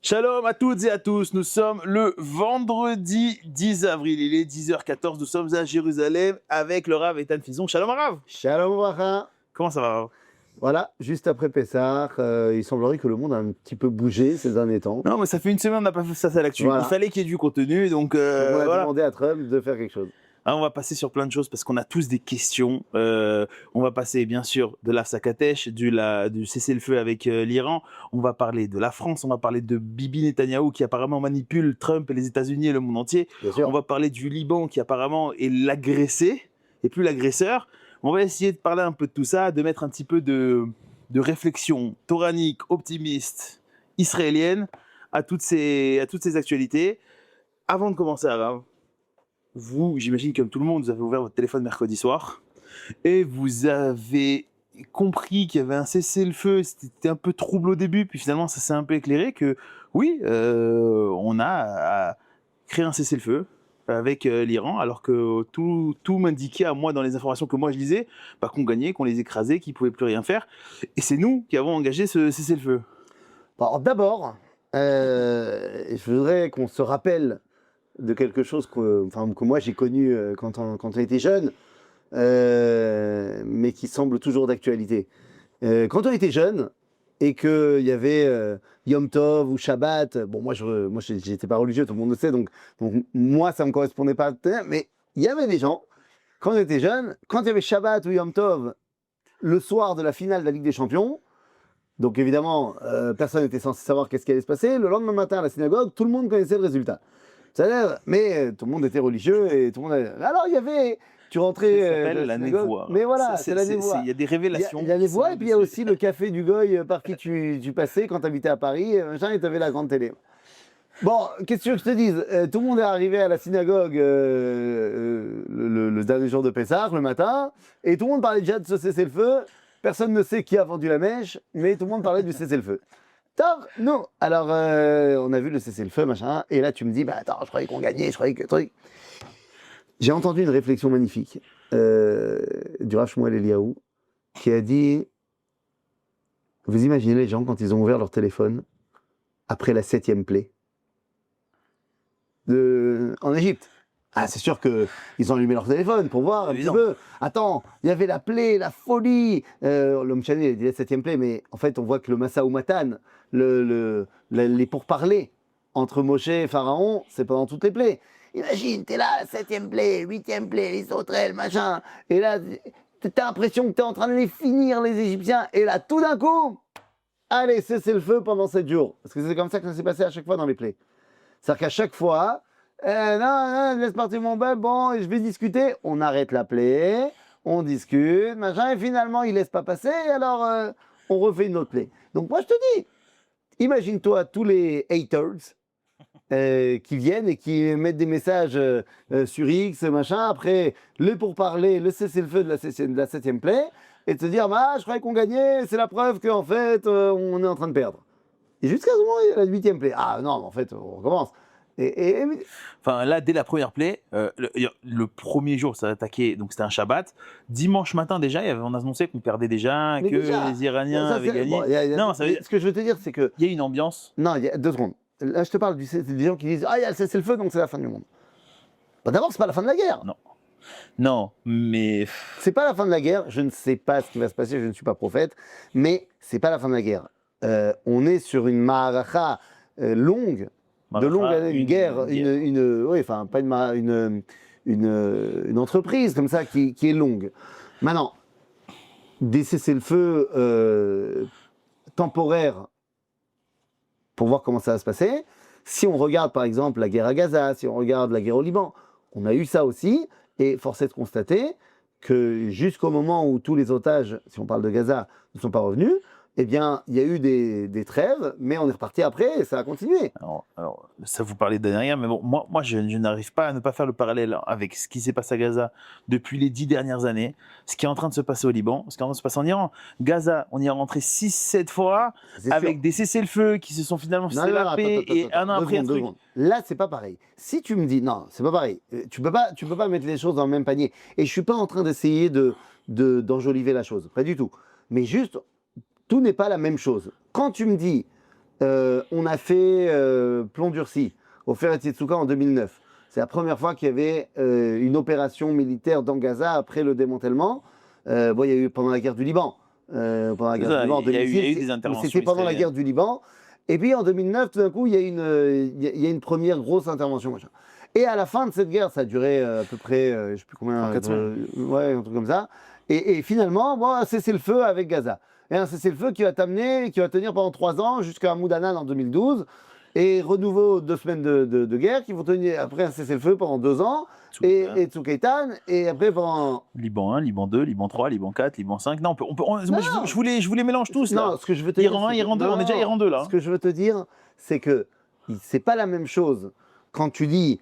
Shalom à toutes et à tous, nous sommes le vendredi 10 avril, il est 10h14, nous sommes à Jérusalem avec le Rav Eitan Fison. Shalom Rav. Shalom Ouvracha. Comment ça va Rav? Voilà, juste après Pessah, il semblerait que le monde a un petit peu bougé ces derniers temps. Non mais ça fait une semaine on n'a pas fait ça à l'actu, Voilà. il fallait qu'il y ait du contenu, donc Donc on a voilà. demandé à Trump de faire quelque chose. Alors, on va passer sur plein de choses parce qu'on a tous des questions. On va passer bien sûr de la Sakatesh, du cessez-le-feu avec l'Iran. On va parler de la France, on va parler de Bibi Netanyahou qui apparemment manipule Trump et les États-Unis et le monde entier. Bien sûr. On va parler du Liban qui apparemment est l'agressé et plus l'agresseur. On va essayer de parler un peu de tout ça, de mettre un petit peu de réflexion toranique, optimiste, israélienne à toutes ces actualités. Avant de commencer, Arav, vous, j'imagine comme tout le monde, vous avez ouvert votre téléphone mercredi soir et vous avez compris qu'il y avait un cessez-le-feu. C'était un peu trouble au début, puis finalement ça s'est un peu éclairé que oui, on a créé un cessez-le-feu avec l'Iran, alors que tout m'indiquait à moi dans les informations que moi je lisais, qu'on gagnait, qu'on les écrasait, qu'ils ne pouvaient plus rien faire. Et c'est nous qui avons engagé ce cessez-le-feu. Alors, d'abord, je voudrais qu'on se rappelle de quelque chose que moi j'ai connu quand on était jeune, mais qui semble toujours d'actualité. Quand on était jeune et qu'il y avait Yom Tov ou Shabbat, bon moi j'étais pas religieux, tout le monde le sait, donc moi ça me correspondait pas, mais il y avait des gens, quand on était jeune, quand il y avait Shabbat ou Yom Tov, le soir de la finale de la Ligue des Champions, donc évidemment personne n'était censé savoir qu'est-ce qui allait se passer, le lendemain matin à la synagogue, tout le monde connaissait le résultat. Mais tout le monde était religieux et tout le monde. Alors il y avait, tu rentrais. Ça s'appelle la névoie. Mais voilà, c'est la névoie. Il y a des révélations. Il y a la névoie et puis il y a aussi le café du Goy par qui tu passais quand tu habitais à Paris, machin, et tu avais la grande télé. Bon, qu'est-ce que je te dise? Tout le monde est arrivé à la synagogue le dernier jour de Pessah, le matin, et tout le monde parlait déjà de ce cessez-le-feu. Personne ne sait qui a vendu la mèche, mais tout le monde parlait du cessez-le-feu. Top, non. Alors, on a vu le cessez-le-feu, machin, et là tu me dis, bah attends, je croyais qu'on gagnait, je croyais que truc. J'ai entendu une réflexion magnifique du Rav Shmuel Eliyahu qui a dit, vous imaginez les gens quand ils ont ouvert leur téléphone après la 7e plaie en Égypte. Ah, c'est sûr qu'ils ont allumé leur téléphone pour voir un petit peu. Attends, il y avait la plaie, la folie. L'homme chané, il dit la 7e plaie, mais en fait, on voit que le Massa ou Matan, les pourparlers entre Moshe et Pharaon, c'est pendant toutes les plaies. Imagine, t'es là, 7e plaie, 8e plaie, les sauterelles, machin. Et là, t'as l'impression que t'es en train de les finir, les Égyptiens. Et là, tout d'un coup, allez, cessez le feu pendant 7 jours. Parce que c'est comme ça que ça s'est passé à chaque fois dans les plaies. C'est-à-dire qu'à chaque fois, non, laisse partir mon bœuf, bon, je vais discuter. On arrête la plaie, on discute, machin, et finalement, il laisse pas passer, et alors on refait une autre plaie. Donc moi, je te dis, imagine-toi tous les haters qui viennent et qui mettent des messages sur X, machin, après le pourparler, le cessez-le-feu de la 7e plaie, et de se dire, bah, je croyais qu'on gagnait, c'est la preuve qu'en fait, on est en train de perdre. Et jusqu'à ce moment, il y a la 8e plaie. Ah non, mais en fait, on recommence. Enfin, là, dès la première plaie, le premier jour, ça a attaqué, donc c'était un Shabbat. Dimanche matin, déjà, on a annoncé qu'on perdait déjà, mais que déjà, les Iraniens ça, avaient gagné. Bon, non, ce que je veux te dire, c'est que. Il y a une ambiance. Non, il y a 2 secondes. Là, je te parle des gens qui disent, ah, il y a le cessez-le-feu, donc c'est la fin du monde. Bah, d'abord, c'est pas la fin de la guerre. Non. Non, mais. C'est pas la fin de la guerre. Je ne sais pas ce qui va se passer, je ne suis pas prophète, mais c'est pas la fin de la guerre. On est sur une ma'aracha longue. De longues années, une guerre, oui, enfin, pas une entreprise comme ça qui est longue. Maintenant, des cessez-le-feu temporaires pour voir comment ça va se passer. Si on regarde par exemple la guerre à Gaza, si on regarde la guerre au Liban, on a eu ça aussi, et force est de constater que jusqu'au moment où tous les otages, si on parle de Gaza, ne sont pas revenus, eh bien, il y a eu des trêves, mais on est reparti après et ça a continué. Alors ça vous parlait de derrière, mais bon, moi je n'arrive pas à ne pas faire le parallèle avec ce qui s'est passé à Gaza depuis les 10 dernières années, ce qui est en train de se passer au Liban, ce qui est en train de se passer en Iran. Gaza, on y est rentré 6-7 fois, avec des cessez-le-feu qui se sont finalement fait la paix, et un an après un truc. Là, c'est pas pareil. Si tu me dis, non, c'est pas pareil, tu peux pas mettre les choses dans le même panier. Et je suis pas en train d'essayer d'enjoliver la chose, pas du tout. Mais juste, tout n'est pas la même chose. Quand tu me dis, on a fait plomb durci au Feretietsuka en 2009. C'est la première fois qu'il y avait une opération militaire dans Gaza après le démantèlement. Il y a eu pendant la guerre du Liban. Pendant la guerre du Liban en 2006, il y a eu des interventions. C'était pendant la guerre du Liban. Et puis en 2009, tout d'un coup, il y a une première grosse intervention. Machin. Et à la fin de cette guerre, ça a duré à peu près, je ne sais plus combien, ouais, un truc comme ça. Et finalement, bon, un cessez-le-feu avec Gaza. Et un cessez-le-feu qui va tenir pendant 3 ans jusqu'à Moudanan en 2012. Et renouveau 2 semaines de guerre qui vont tenir après un cessez-le-feu pendant 2 ans. Et Tsukaitan, et après pendant. Liban 1, Liban 2, Liban 3, Liban 4, Liban 5. Non, moi, je vous les mélange tous. Là. Non, ce que je veux te dire. Iran 1, Iran 2, on est déjà Iran 2 là. Ce que je veux te dire, c'est que c'est pas la même chose quand tu dis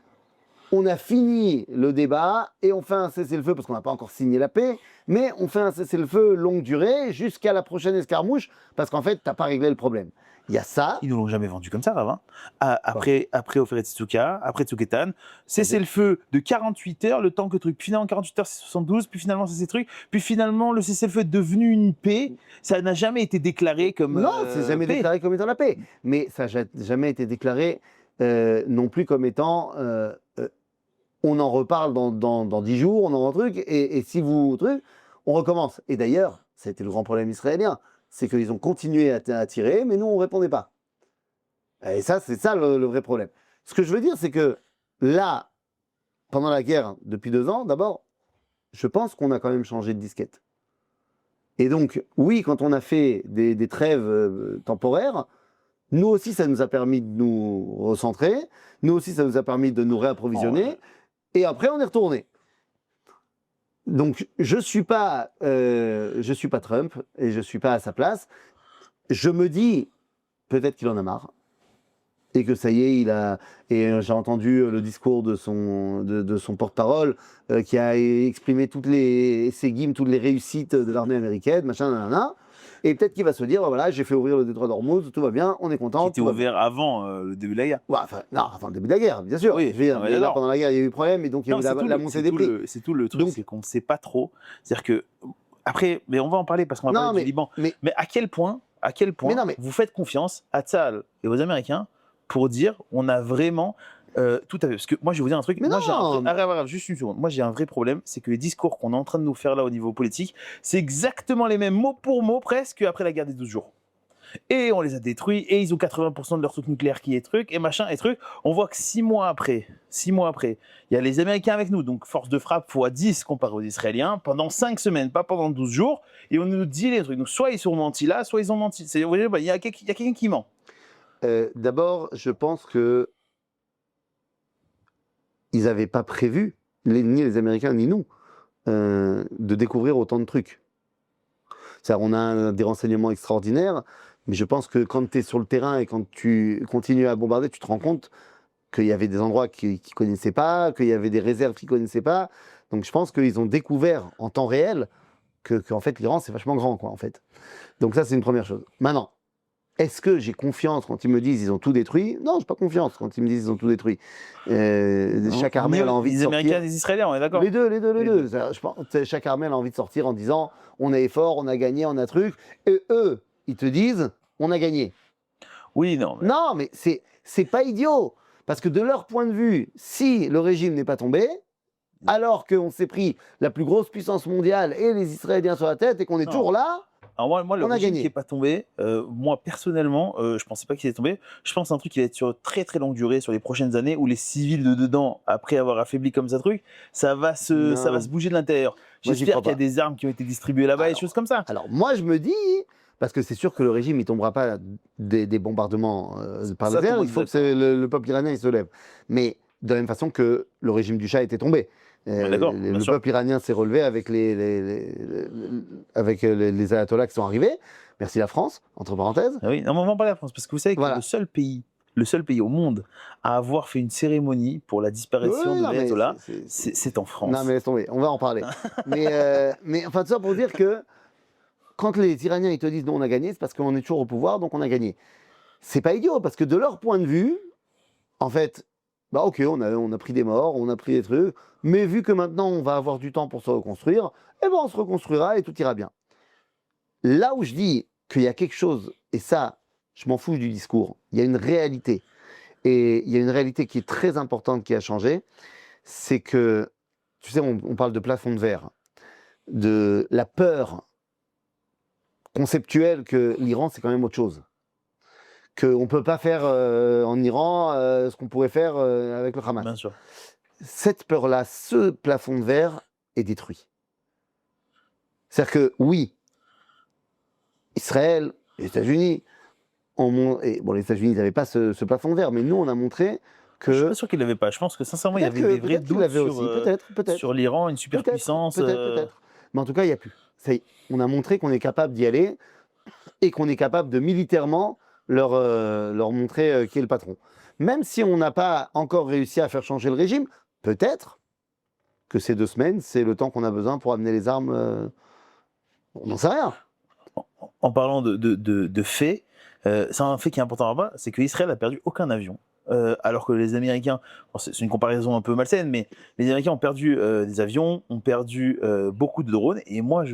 on a fini le débat et on fait un cessez-le-feu parce qu'on n'a pas encore signé la paix, mais on fait un cessez-le-feu longue durée jusqu'à la prochaine escarmouche parce qu'en fait, tu n'as pas réglé le problème. Il y a ça. Ils ne l'ont jamais vendu comme ça, Rav. Après Oferetsuka, après Tsukaitan, cessez-le-feu de 48 heures, le temps que truc. Finalement, 48 heures, c'est 72, puis finalement, c'est ces trucs. Puis finalement, le cessez-le-feu est devenu une paix. Ça n'a jamais été déclaré comme. Non, c'est jamais déclaré comme étant la paix. Mais ça n'a jamais été déclaré non plus comme étant. On en reparle dans 10 jours, on en un truc, et si vous. On recommence. Et d'ailleurs, ça a été le grand problème israélien. C'est qu'ils ont continué à tirer, mais nous, on ne répondait pas. Et ça, c'est ça le vrai problème. Ce que je veux dire, c'est que là, pendant la guerre, depuis 2 ans, d'abord, je pense qu'on a quand même changé de disquette. Et donc, oui, quand on a fait des trêves temporaires, nous aussi, ça nous a permis de nous recentrer, nous aussi, ça nous a permis de nous réapprovisionner, et après, on est retourné. Donc, je suis pas Trump et je suis pas à sa place. Je me dis peut-être qu'il en a marre et que ça y est, j'ai entendu le discours de son porte-parole qui a exprimé toutes les réussites de l'armée américaine, machin, nanana. Et peut-être qu'il va se dire, voilà, j'ai fait ouvrir le détroit d'Ormuz, tout va bien, on est content. Qui était ouvert avant le début de la guerre. Ouais, non, avant le début de la guerre, bien sûr. Oui, là, pendant la guerre, il y a eu des problèmes et donc il y a eu la montée des prix. C'est tout le truc, c'est qu'on ne sait pas trop. C'est-à-dire que, après, mais on va en parler parce qu'on va parler du Liban. Mais à quel point vous faites confiance à Tzahal et aux Américains pour dire, on a vraiment... tout à fait, parce que moi je vais vous dire un truc, juste une seconde, moi j'ai un vrai problème, c'est que les discours qu'on est en train de nous faire là au niveau politique, c'est exactement les mêmes mot pour mot presque après la guerre des 12 jours. Et on les a détruits, et ils ont 80% de leur truc nucléaire qui est truc, et machin, et truc. On voit que 6 mois après, il y a les Américains avec nous, donc force de frappe x10 comparé aux Israéliens, pendant 5 semaines, pas pendant 12 jours, et on nous dit les trucs. Donc soit ils sont mentis là, soit ils ont menti. Vous voyez, il y a quelqu'un qui ment. D'abord, je pense que ils n'avaient pas prévu, ni les Américains ni nous, de découvrir autant de trucs. On a des renseignements extraordinaires, mais je pense que quand tu es sur le terrain et quand tu continues à bombarder, tu te rends compte qu'il y avait des endroits qu'ils ne connaissaient pas, qu'il y avait des réserves qu'ils ne connaissaient pas. Donc je pense qu'ils ont découvert en temps réel qu'en fait l'Iran c'est vachement grand, quoi, en fait. Donc ça c'est une première chose. Maintenant, est-ce que j'ai confiance quand ils me disent ils ont tout détruit? Non, j'ai pas confiance quand ils me disent ils ont tout détruit. Chaque armée a envie de sortir. Les Américains et les Israéliens, on est d'accord? Les deux. Je pense, chaque armée a envie de sortir en disant on est fort, on a gagné, on a truc. Et eux, ils te disent on a gagné. Oui, non. Mais... Non, mais c'est pas idiot. Parce que de leur point de vue, si le régime n'est pas tombé, alors qu'on s'est pris la plus grosse puissance mondiale et les Israéliens sur la tête et qu'on est toujours là. Alors moi, le régime qui n'est pas tombé, moi personnellement, je ne pensais pas qu'il était tombé. Je pense à un truc qui va être sur très très longue durée, sur les prochaines années, où les civils de dedans, après avoir affaibli comme ça truc, ça va se bouger de l'intérieur. J'espère qu'il y a des armes qui ont été distribuées là-bas et des choses comme ça. Alors moi je me dis, parce que c'est sûr que le régime il tombera pas des bombardements par les airs, il faut que le peuple iranien il se lève. Mais de la même façon que le régime du Shah était tombé. Le peuple iranien s'est relevé avec les ayatollahs qui sont arrivés. Merci la France, entre parenthèses. Ah oui, non, on va en parler de la France, parce que vous savez que le seul pays au monde à avoir fait une cérémonie pour la disparition de l'ayatollah, c'est en France. Non mais laisse tomber, on va en parler. mais enfin tout ça pour dire que quand les Iraniens ils te disent non on a gagné, c'est parce qu'on est toujours au pouvoir, donc on a gagné. C'est pas idiot, parce que de leur point de vue, en fait, bah ok, on a pris des morts, on a pris des trucs, mais vu que maintenant on va avoir du temps pour se reconstruire, eh ben on se reconstruira et tout ira bien. Là où je dis qu'il y a quelque chose, et ça, je m'en fous du discours. Il y a une réalité. Et il y a une réalité qui est très importante qui a changé. C'est que, tu sais, on parle de plafond de verre, de la peur conceptuelle que l'Iran, c'est quand même autre chose. Qu'on ne peut pas faire en Iran ce qu'on pourrait faire avec le Hamas. Bien sûr. Cette peur-là, ce plafond de verre est détruit. C'est-à-dire que, oui, Israël, les États-Unis, les États-Unis n'avaient pas ce plafond de verre, mais nous, on a montré que... Je suis pas sûr qu'ils l'avaient pas. Je pense que sincèrement, il y avait des vrais doutes sur l'Iran, une superpuissance. Peut-être. Mais en tout cas, il n'y a plus. Ça y est, on a montré qu'on est capable d'y aller et qu'on est capable de militairement leur montrer qui est le patron. Même si on n'a pas encore réussi à faire changer le régime, peut-être que ces 2 semaines, c'est le temps qu'on a besoin pour amener les armes. On n'en sait rien. En parlant de faits, c'est un fait qui est important là-bas, c'est qu'Israël a perdu aucun avion. Alors que les Américains, c'est une comparaison un peu malsaine, mais les Américains ont perdu des avions, ont perdu beaucoup de drones, et moi,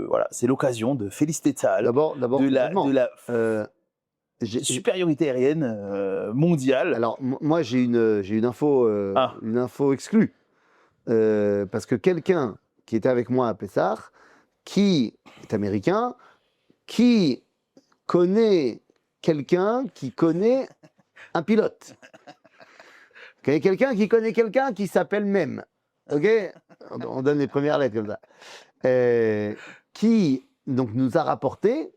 voilà, c'est l'occasion de féliciter Tzahal D'abord, de la supériorité aérienne mondiale. Alors, moi, j'ai une info, une info exclue, parce que quelqu'un qui était avec moi à Pessah, qui est américain, qui connaît quelqu'un qui connaît un pilote. Connaît quelqu'un qui connaît quelqu'un qui s'appelle même. Ok, on donne les premières lettres comme ça. Qui donc nous a rapporté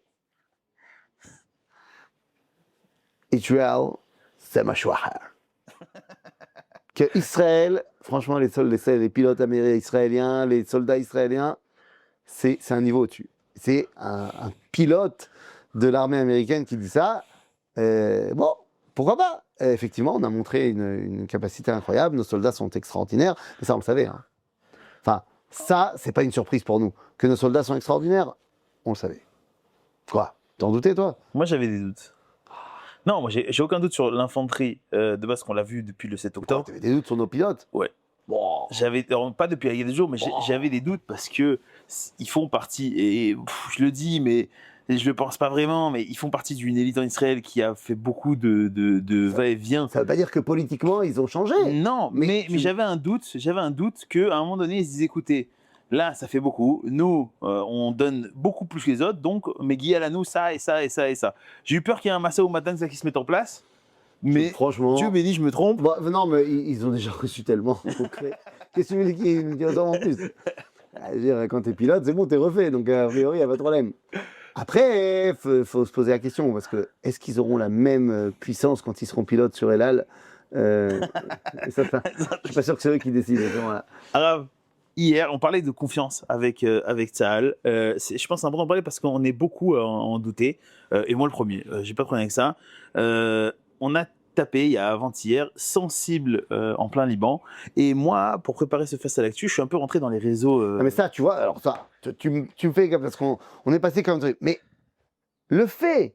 Israël, c'est machouahar. Que Israël, franchement, les pilotes israéliens, les soldats israéliens, c'est un niveau au-dessus. C'est un pilote de l'armée américaine qui dit ça. Bon, pourquoi pas? Effectivement, on a montré une capacité incroyable. Nos soldats sont extraordinaires. Mais ça, on le savait. Hein. Enfin, ça, c'est pas une surprise pour nous. Que nos soldats sont extraordinaires, on le savait. Quoi? T'en doutais, toi? Moi, j'avais des doutes. Non, moi, j'ai aucun doute sur l'infanterie de base qu'on l'a vu depuis le 7 octobre. T'avais des doutes sur nos pilotes? Ouais. Bon. J'avais pas depuis il y a des jours, mais j'avais des doutes parce que ils font partie, et je le dis, mais je le pense pas vraiment, mais ils font partie d'une élite en Israël qui a fait beaucoup de va-et-vient. Ça veut pas dire que politiquement ils ont changé. Non, mais j'avais un doute qu'à un moment donné ils se disaient, écoutez, là ça fait beaucoup, nous on donne beaucoup plus que les autres, donc Guillaume à nous ça et ça et ça et ça. J'ai eu peur qu'il y ait un Massa au matin qui se mette en place. Mais franchement, Dieu béni, je me trompe. Bon, non, mais ils ont déjà reçu tellement. Qu'est-ce que tu veux dire qu'ils en plus? Je veux dire, quand t'es pilote, c'est bon, t'es refait. Donc, a priori, il n'y a pas de problème. Après, il faut se poser la question, parce que est-ce qu'ils auront la même puissance quand ils seront pilotes sur El Al? Je suis pas sûr que c'est eux qui décident. Alors, hier, on parlait de confiance avec Tzahal. Je pense que c'est important de parler parce qu'on est beaucoup à en douter. Et moi, le premier, j'ai pas de problème avec ça. On a tapé, il y a avant-hier, sensible en plein Liban. Et moi, pour préparer ce face à l'actu, je suis un peu rentré dans les réseaux. Non, mais ça, tu vois, alors ça, tu me fais parce qu'on est passé comme truc. Mais le fait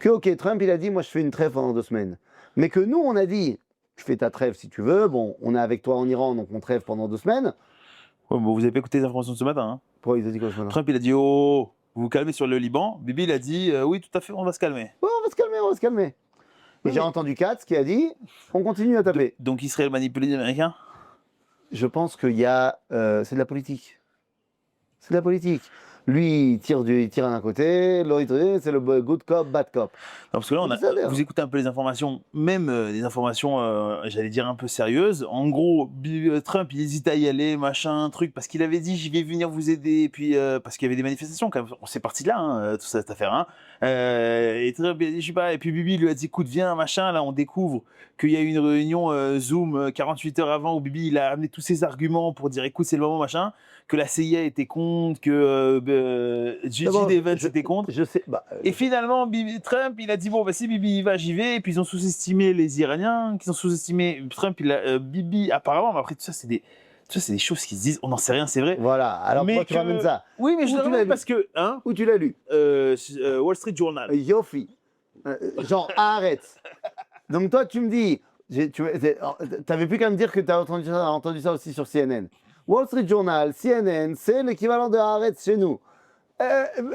que, ok, Trump, il a dit, moi, je fais une trêve pendant 2 semaines. Mais que nous, on a dit, je fais ta trêve si tu veux. Bon, on est avec toi en Iran, donc on trêve pendant 2 semaines. Ouais, bon, vous avez pas écouté les informations de ce matin, hein? Pourquoi ils ont dit quoi ce matin? Trump, il a dit, oh, vous vous calmez sur le Liban. Bibi, il a dit, oui, tout à fait, on va se calmer. Ouais, on va se calmer. Et j'ai entendu Katz qui a dit on continue à taper. Donc Israël manipule les Américains? Je pense qu'il y a. C'est de la politique. C'est de la politique. Lui, il tire d'un côté, l'autre, c'est le good cop, bad cop. Non, parce que là, vous écoutez un peu les informations, même des informations, j'allais dire un peu sérieuses. En gros, Trump, il hésite à y aller, machin, truc, parce qu'il avait dit, je vais venir vous aider, et puis parce qu'il y avait des manifestations, quand même. C'est parti de là, hein, toute cette affaire. Hein. Et Trump, il a dit, je sais pas, et puis Bibi lui a dit, écoute, viens, machin. Là, on découvre qu'il y a eu une réunion Zoom 48 heures avant où Bibi, il a amené tous ses arguments pour dire, écoute, c'est le moment, machin, que la CIA était contre, que J.D. Vance était contre. Je sais. Et finalement, Trump, il a dit bon, bah, si Bibi y va, j'y vais. Et puis ils ont sous-estimé les Iraniens, qui ont sous-estimé Trump. Bibi, apparemment, mais après tout ça, c'est des choses qui se disent. On n'en sait rien, c'est vrai. Voilà. Alors pourquoi tu ramènes ça? Oui, mais je le ramène parce que où tu l'as lu? Wall Street Journal. Yofi. Genre arrête. Donc toi, tu me dis, t'avais plus qu'à me dire que tu as entendu ça aussi sur CNN. Wall Street Journal, CNN, c'est l'équivalent de Haaretz chez nous.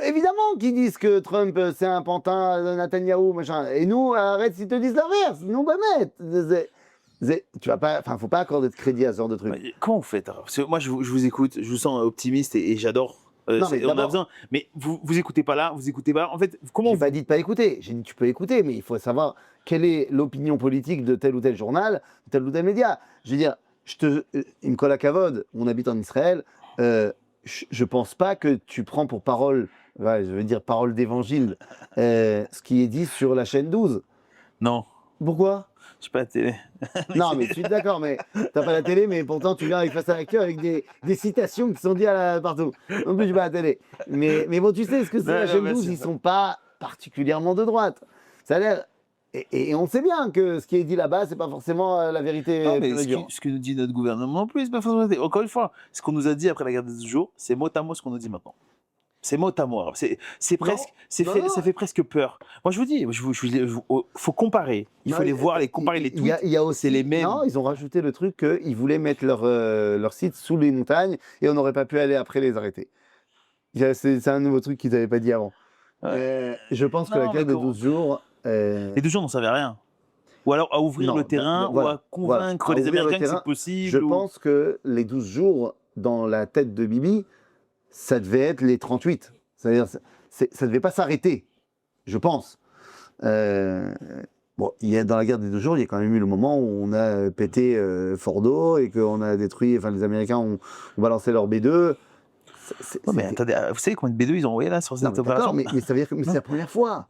Évidemment qu'ils disent que Trump c'est un pantin, Netanyahou, machin. Et nous, arrête s'ils te disent l'inverse. Nous, bah, tu vas pas, enfin, faut pas accorder de crédit à ce genre de truc. Mais comment vous faites alors? Parce que moi, je vous écoute, je vous sens optimiste et j'adore. Non, mais On a d'abord- besoin. Mais vous écoutez pas là, vous écoutez pas là. En fait, comment J'ai vous... pas dit de pas écouter. J'ai dit tu peux écouter, mais il faut savoir quelle est l'opinion politique de tel ou tel journal, tel ou tel média. Je veux dire, il me colle à Kavod, on habite en Israël. Je pense pas que tu prends pour parole, ouais, je veux dire parole d'évangile, ce qui est dit sur la chaîne 12. Non, Pourquoi? je sais pas la télé. Non, mais je suis d'accord, mais t'as pas la télé, mais pourtant tu viens avec Face à l'actu avec des citations qui sont dites partout. Non plus, j'ai pas la télé. Mais bon, tu sais ce que c'est Non, la non, chaîne bien 12, sûr. ils sont pas particulièrement de droite. Ça a l'air. Et on sait bien que ce qui est dit là-bas, c'est pas forcément la vérité. Non, mais pure et dure. ce que nous dit notre gouvernement non plus, c'est pas forcément la télé. Encore une fois, ce qu'on nous a dit après la guerre des 12 jours, c'est mot à mot ce qu'on nous dit maintenant. C'est mot à mot. C'est presque, non. ça fait presque peur. Moi, je vous dis, faut comparer. Il faut Non, les voir, comparer les tweets. Il y a aussi, c'est les mêmes. Non, ils ont rajouté le truc qu'ils voulaient mettre leur site sous les montagnes et on n'aurait pas pu aller après les arrêter. C'est un nouveau truc qu'ils n'avaient pas dit avant. Je pense que Non, la guerre mais de 12 jours. Les 2 jours n'en savaient rien. Ou alors à ouvrir Non, le terrain, voilà, ou à convaincre voilà. À les ouvrir le Américains que terrain, c'est possible. Je pense que les 12 jours, dans la tête de Bibi, ça devait être les 38. C'est-à-dire, ça devait pas s'arrêter, je pense. Bon, dans la guerre des 12 jours, il y a quand même eu le moment où on a pété Fordo et qu'on a détruit, enfin les Américains ont balancé leur B2. Ouais, mais attendez, vous savez combien de B2 ils ont envoyé là sur Non, cette mais opération? d'accord, mais ça veut dire que c'est la première fois.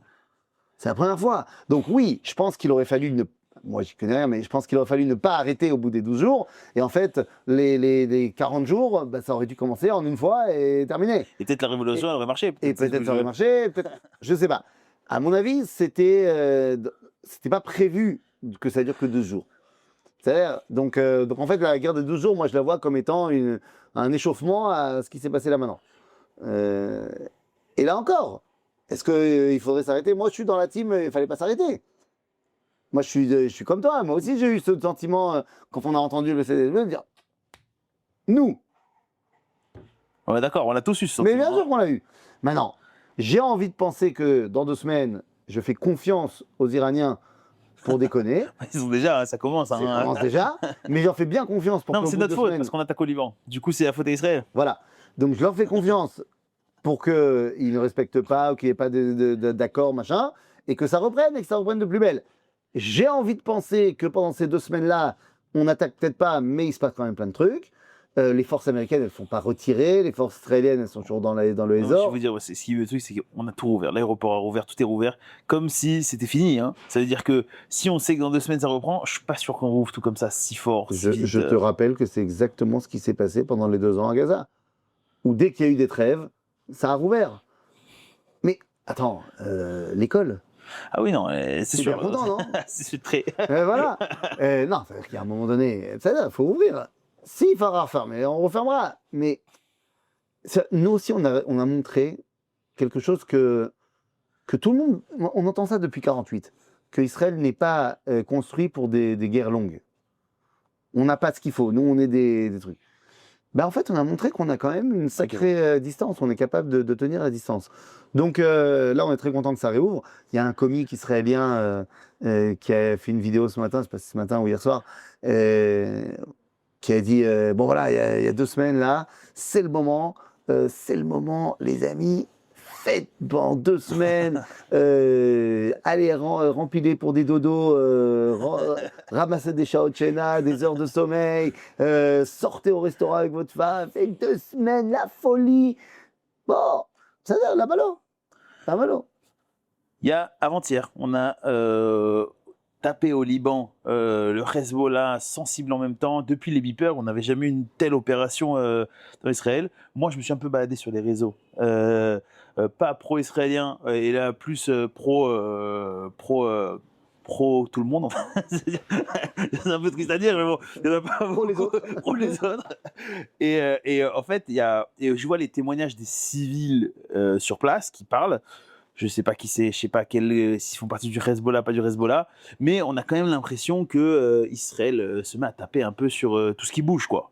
C'est la première fois. Donc oui, je pense qu'il aurait fallu moi j'y connais rien, mais je pense qu'il aurait fallu ne pas arrêter au bout des 12 jours. Et en fait, les 40 jours, bah, ça aurait dû commencer en une fois et terminer. Et peut-être la révolution elle aurait marché. Et peut-être ça aurait marché, peut-être. Je sais pas. À mon avis, c'était pas prévu que ça dure que 12 jours. C'est-à-dire, donc en fait, la guerre des 12 jours, moi je la vois comme étant un échauffement à ce qui s'est passé là maintenant. Et là encore, est-ce qu'il faudrait s'arrêter? Moi, je suis dans la team, il fallait pas s'arrêter. Moi, je suis comme toi. Moi aussi, j'ai eu ce sentiment quand on a entendu le CDSB de dire nous. Ouais, d'accord, on a tous eu ce Mais sentiment. bien sûr qu'on l'a eu. Maintenant, j'ai envie de penser que dans 2 semaines, je fais confiance aux Iraniens pour déconner. Ils ont déjà, ça commence. Ça commence déjà. Mais j'en fais bien confiance pour Non, qu'au mais c'est bout de notre 2 faute semaines- parce qu'on attaque au Liban. Du coup, c'est la faute à Israël. Voilà. Donc je leur fais confiance pour qu'ils ne respectent pas ou qu'il n'y ait pas d'accord, machin, et que ça reprenne de plus belle. J'ai envie de penser que pendant ces 2 semaines-là, on n'attaque peut-être pas, mais il se passe quand même plein de trucs. Les forces américaines, elles ne sont pas retirées. Les forces israéliennes, elles sont toujours dans le Non, je vais Hezor. vous dire, le truc, c'est qu'on a tout rouvert. L'aéroport a rouvert, tout est rouvert, comme si c'était fini. Hein. Ça veut dire que si on sait que dans 2 semaines ça reprend, je suis pas sûr qu'on rouvre tout comme ça, si fort. Si vite. Je te rappelle que c'est exactement ce qui s'est passé pendant les 2 ans à Gaza. Où dès qu'il y a eu des trêves, ça a rouvert. Mais attends, l'école, Ah oui, non, c'est c'est sûr. bien content, non? C'est très. Voilà. Non, ça veut dire qu'à un moment donné, il faut ouvrir. Si, il faudra refermer, on refermera. Mais nous aussi, on a montré quelque chose que tout le monde, on entend ça depuis 48, que Israël n'est pas construit pour des guerres longues. On n'a pas ce qu'il faut. Nous, on est des trucs. Ben, en fait, on a montré qu'on a quand même une sacrée distance. On est capable de tenir la distance. Donc là, on est très content que ça réouvre. Il y a un comique israélien qui a fait une vidéo ce matin, je sais pas si ce matin ou hier soir, qui a dit bon voilà, il y a 2 semaines là, c'est le moment, les amis. Faites pendant 2 semaines, allez rempiler pour des dodos, ramasser des Shaochena, des heures de sommeil, sortez au restaurant avec votre femme, faites 2 semaines, la folie. Bon, ça a la ballot. La ballot. Il y a avant-hier, on a tapé au Liban le Hezbollah sensible en même temps. Depuis les beepers, on n'avait jamais eu une telle opération dans Israël. Moi, je me suis un peu baladé sur les réseaux. Pas pro-israélien, et là plus pro tout le monde. Enfin, c'est un peu triste à dire, mais bon, il n'y en a pas Pro les beaucoup, pro les autres. Et en fait, je vois les témoignages des civils sur place qui parlent. Je sais pas qui c'est, je sais pas s'ils font partie du Hezbollah, pas du Hezbollah, mais on a quand même l'impression que Israël se met à taper un peu sur tout ce qui bouge, quoi.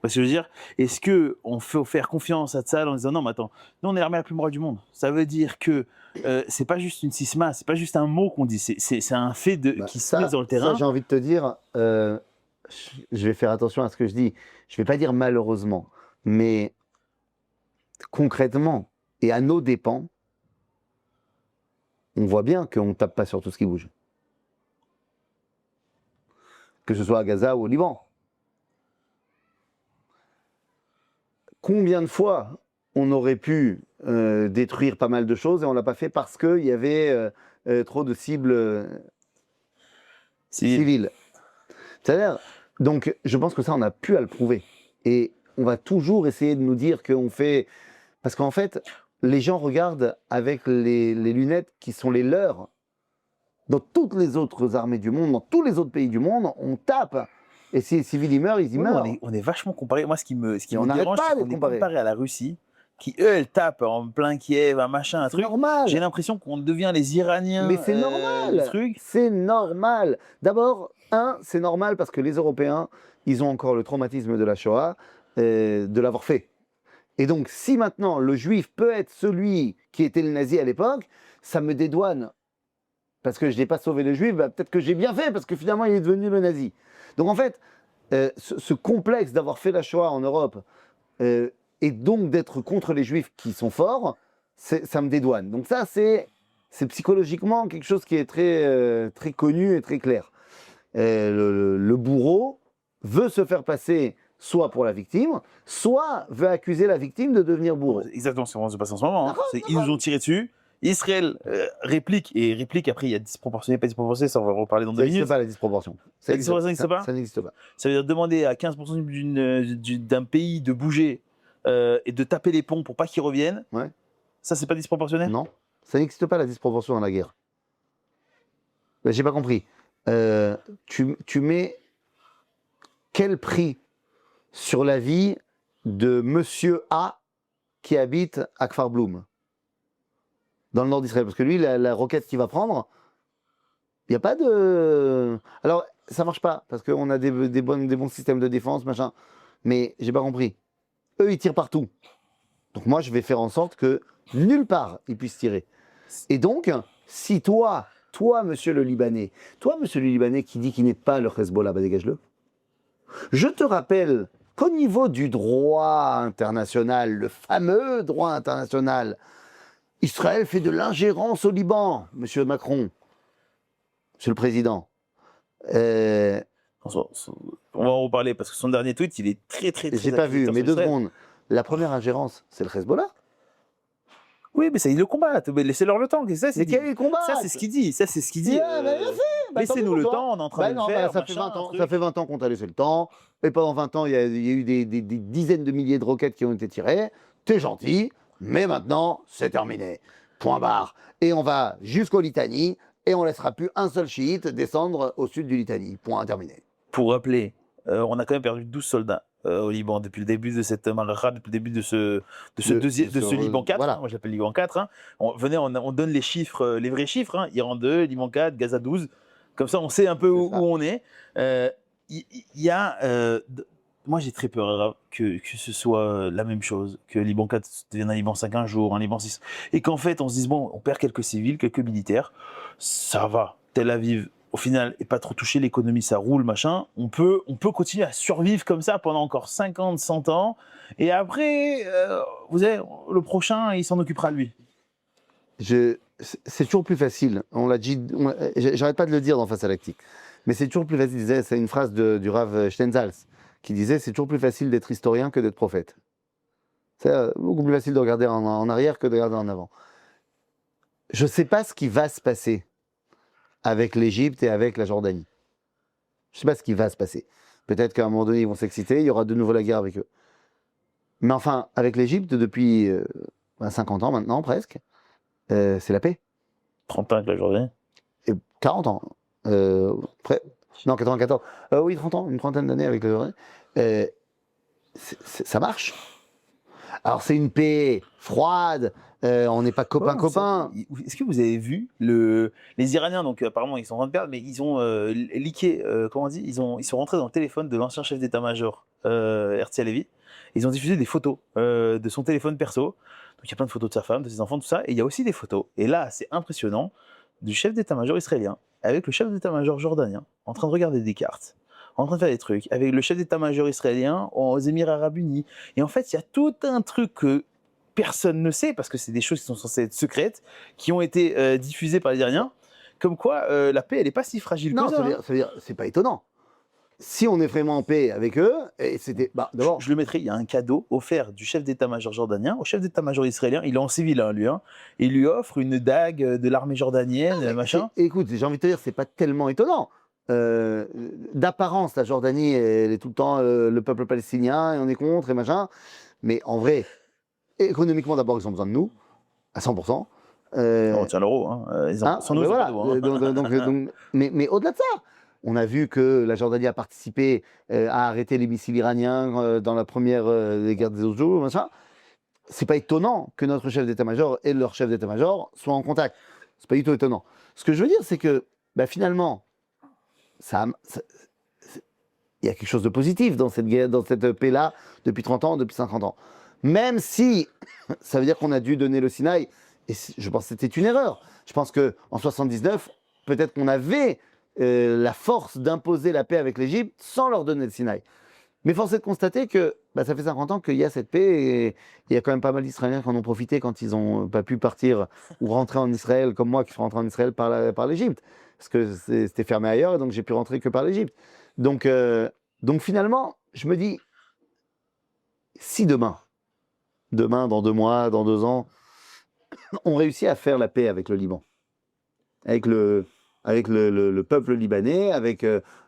Parce que je veux dire, est-ce qu'on faut faire confiance à Tsahal en disant non, mais attends, nous on est l'armée la plus morale du monde. Ça veut dire que c'est pas juste une sisma, c'est pas juste un mot qu'on dit, c'est un fait qui se passe dans le terrain. Ça, j'ai envie de te dire, je vais faire attention à ce que je dis. Je vais pas dire malheureusement, mais concrètement et à nos dépens, on voit bien qu'on ne tape pas sur tout ce qui bouge. Que ce soit à Gaza ou au Liban. Combien de fois on aurait pu détruire pas mal de choses et on ne l'a pas fait parce qu'il y avait trop de cibles civiles. C'est-à-dire, donc je pense que ça, on n'a plus à le prouver. Et on va toujours essayer de nous dire qu'on fait... Parce qu'en fait, les gens regardent avec les lunettes qui sont les leurs. Dans toutes les autres armées du monde, dans tous les autres pays du monde, on tape. Et si les civils y meurent, ils y meurent. On est vachement comparé. Moi, ce qui me on dérange, c'est qu'on est comparé à la Russie, qui eux, elles tapent en plein Kiev, un machin, un truc. C'est normal. J'ai l'impression qu'on devient les Iraniens. Mais c'est normal. C'est normal. D'abord, c'est normal parce que les Européens, ils ont encore le traumatisme de la Shoah, de l'avoir fait. Et donc, si maintenant le juif peut être celui qui était le nazi à l'époque, ça me dédouane. Parce que je n'ai pas sauvé le juif, peut-être que j'ai bien fait, parce que finalement, il est devenu le nazi. Donc en fait, ce complexe d'avoir fait la Shoah en Europe, et donc d'être contre les juifs qui sont forts, ça me dédouane. Donc ça, c'est psychologiquement quelque chose qui est très, très connu et très clair. Le bourreau veut se faire passer soit pour la victime, soit veut accuser la victime de devenir bourreau. Exactement ce qui se passe en ce moment. Hein. Ils nous ont tiré dessus. Israël réplique, après il y a disproportionné, pas disproportionné, ça on va en reparler dans 2 minutes. Ça n'existe pas la disproportion. Ça n'existe pas. Ça n'existe pas. Ça veut dire demander à 15% d'un pays de bouger et de taper les ponts pour pas qu'ils reviennent. Ouais. Ça c'est pas disproportionné? Non, ça n'existe pas la disproportion dans la guerre. J'ai pas compris. Tu mets quel prix sur la vie de Monsieur A qui habite à Kfar Bloum, dans le nord d'Israël? Parce que lui, la roquette qu'il va prendre, il n'y a pas de... Alors, ça marche pas, parce qu'on a des bons systèmes de défense, machin. Mais j'ai pas compris. Eux, ils tirent partout. Donc moi, je vais faire en sorte que nulle part, ils puissent tirer. Et donc, si toi, monsieur le Libanais, qui dit qu'il n'est pas le Hezbollah, bah dégage-le. Je te rappelle qu'au niveau du droit international, le fameux droit international, Israël fait de l'ingérence au Liban, monsieur Macron, monsieur le président. On va en reparler parce que son dernier tweet, il est très. J'ai pas vu, mais 2 secondes. La première ingérence, c'est le Hezbollah. Oui, mais ça, ils le combattent. Mais laissez-leur le temps. Mais quel combat? Ça, c'est ce qu'il dit. Laissez-nous le temps, on est en train de le faire. Ça fait 20 ans qu'on t'a laissé le temps. Et pendant 20 ans, il y a eu des dizaines de milliers de roquettes qui ont été tirées. T'es gentil, mais maintenant, c'est terminé. Point barre. Et on va jusqu'au Litanie, et on laissera plus un seul chiite descendre au sud du Litanie. Point terminé. Pour rappeler, on a quand même perdu 12 soldats au Liban depuis le début de cette Malra, depuis le début de ce Liban 4. Voilà. Moi, je l'appelle Liban 4. Hein. On donne les chiffres, les vrais chiffres. Hein. Iran 2, Liban 4, Gaza 12. Comme ça, on sait un peu où on est. Moi, j'ai très peur que ce soit la même chose, que Liban 4 devienne un Liban 5 un jour, un Liban 6. Et qu'en fait, on se dise, bon, on perd quelques civils, quelques militaires. Ça va. Tel Aviv, au final, n'est pas trop touché, l'économie, ça roule, machin. On peut continuer à survivre comme ça pendant encore 50, 100 ans. Et après, vous savez, le prochain, il s'en occupera de lui. C'est toujours plus facile. On l'a dit, j'arrête pas de le dire dans Face à Lactique. Mais c'est toujours plus facile. C'est une phrase du Rav Stenzhals qui disait c'est toujours plus facile d'être historien que d'être prophète. C'est beaucoup plus facile de regarder en arrière que de regarder en avant. Je ne sais pas ce qui va se passer avec l'Égypte et avec la Jordanie. Je ne sais pas ce qui va se passer. Peut-être qu'à un moment donné, ils vont s'exciter, il y aura de nouveau la guerre avec eux. Mais enfin, avec l'Égypte, depuis 50 ans maintenant, presque, c'est la paix. 30 ans avec la Jordanie. Et 40 ans. Non, 94. Oui, 30 ans, une trentaine d'années avec la Jordanie. Ça marche. Alors, c'est une paix froide, On n'est pas copains-copains. Est-ce que vous avez vu les Iraniens, donc apparemment ils sont en train de perdre, mais ils ont leaké, comment on dit, ils sont rentrés dans le téléphone de l'ancien chef d'état-major Herzi Halevi. Ils ont diffusé des photos de son téléphone perso. Donc il y a plein de photos de sa femme, de ses enfants, tout ça. Et il y a aussi des photos. Et là, c'est impressionnant, du chef d'état-major israélien avec le chef d'état-major jordanien en train de regarder des cartes, en train de faire des trucs, avec le chef d'état-major israélien aux Émirats Arabes Unis. Et en fait, il y a tout un truc que personne ne sait, parce que c'est des choses qui sont censées être secrètes, qui ont été diffusées par les Iraniens, comme quoi la paix, elle n'est pas si fragile Non, que ça. ça veut dire, c'est pas étonnant. Si on est vraiment en paix avec eux, et c'était. Bah, d'abord. Je le mettrai, il y a un cadeau offert du chef d'état-major jordanien au chef d'état-major israélien. Il est en civil, hein, lui. Hein, et il lui offre une dague de l'armée jordanienne, machin. Écoute, j'ai envie de te dire, c'est pas tellement étonnant. D'apparence, la Jordanie, elle est tout le temps le peuple palestinien, et on est contre, et machin. Mais en vrai, économiquement, d'abord, ils ont besoin de nous, à 100%. On tient l'euro. Hein. Sans nous, mais voilà. hein. Mais au-delà de ça, on a vu que la Jordanie a participé à arrêter les missiles iraniens dans la première des guerres des Oslo, machin. C'est pas étonnant que notre chef d'état-major et leur chef d'état-major soient en contact. C'est pas du tout étonnant. Ce que je veux dire, c'est que finalement, il y a quelque chose de positif dans cette guerre, dans cette paix-là, depuis 30 ans, depuis 50 ans. Même si ça veut dire qu'on a dû donner le Sinaï, et je pense que c'était une erreur. Je pense qu'en 79, peut-être qu'on avait la force d'imposer la paix avec l'Égypte sans leur donner le Sinaï. Mais force est de constater que ça fait 50 ans qu'il y a cette paix, et il y a quand même pas mal d'Israéliens qui en ont profité quand ils n'ont pas pu partir ou rentrer en Israël, comme moi qui suis rentré en Israël par l'Égypte. Parce que c'était fermé ailleurs, et donc j'ai pu rentrer que par l'Égypte. Donc finalement, je me dis, si demain, dans 2 mois, dans 2 ans, on réussit à faire la paix avec le Liban, avec le peuple libanais, avec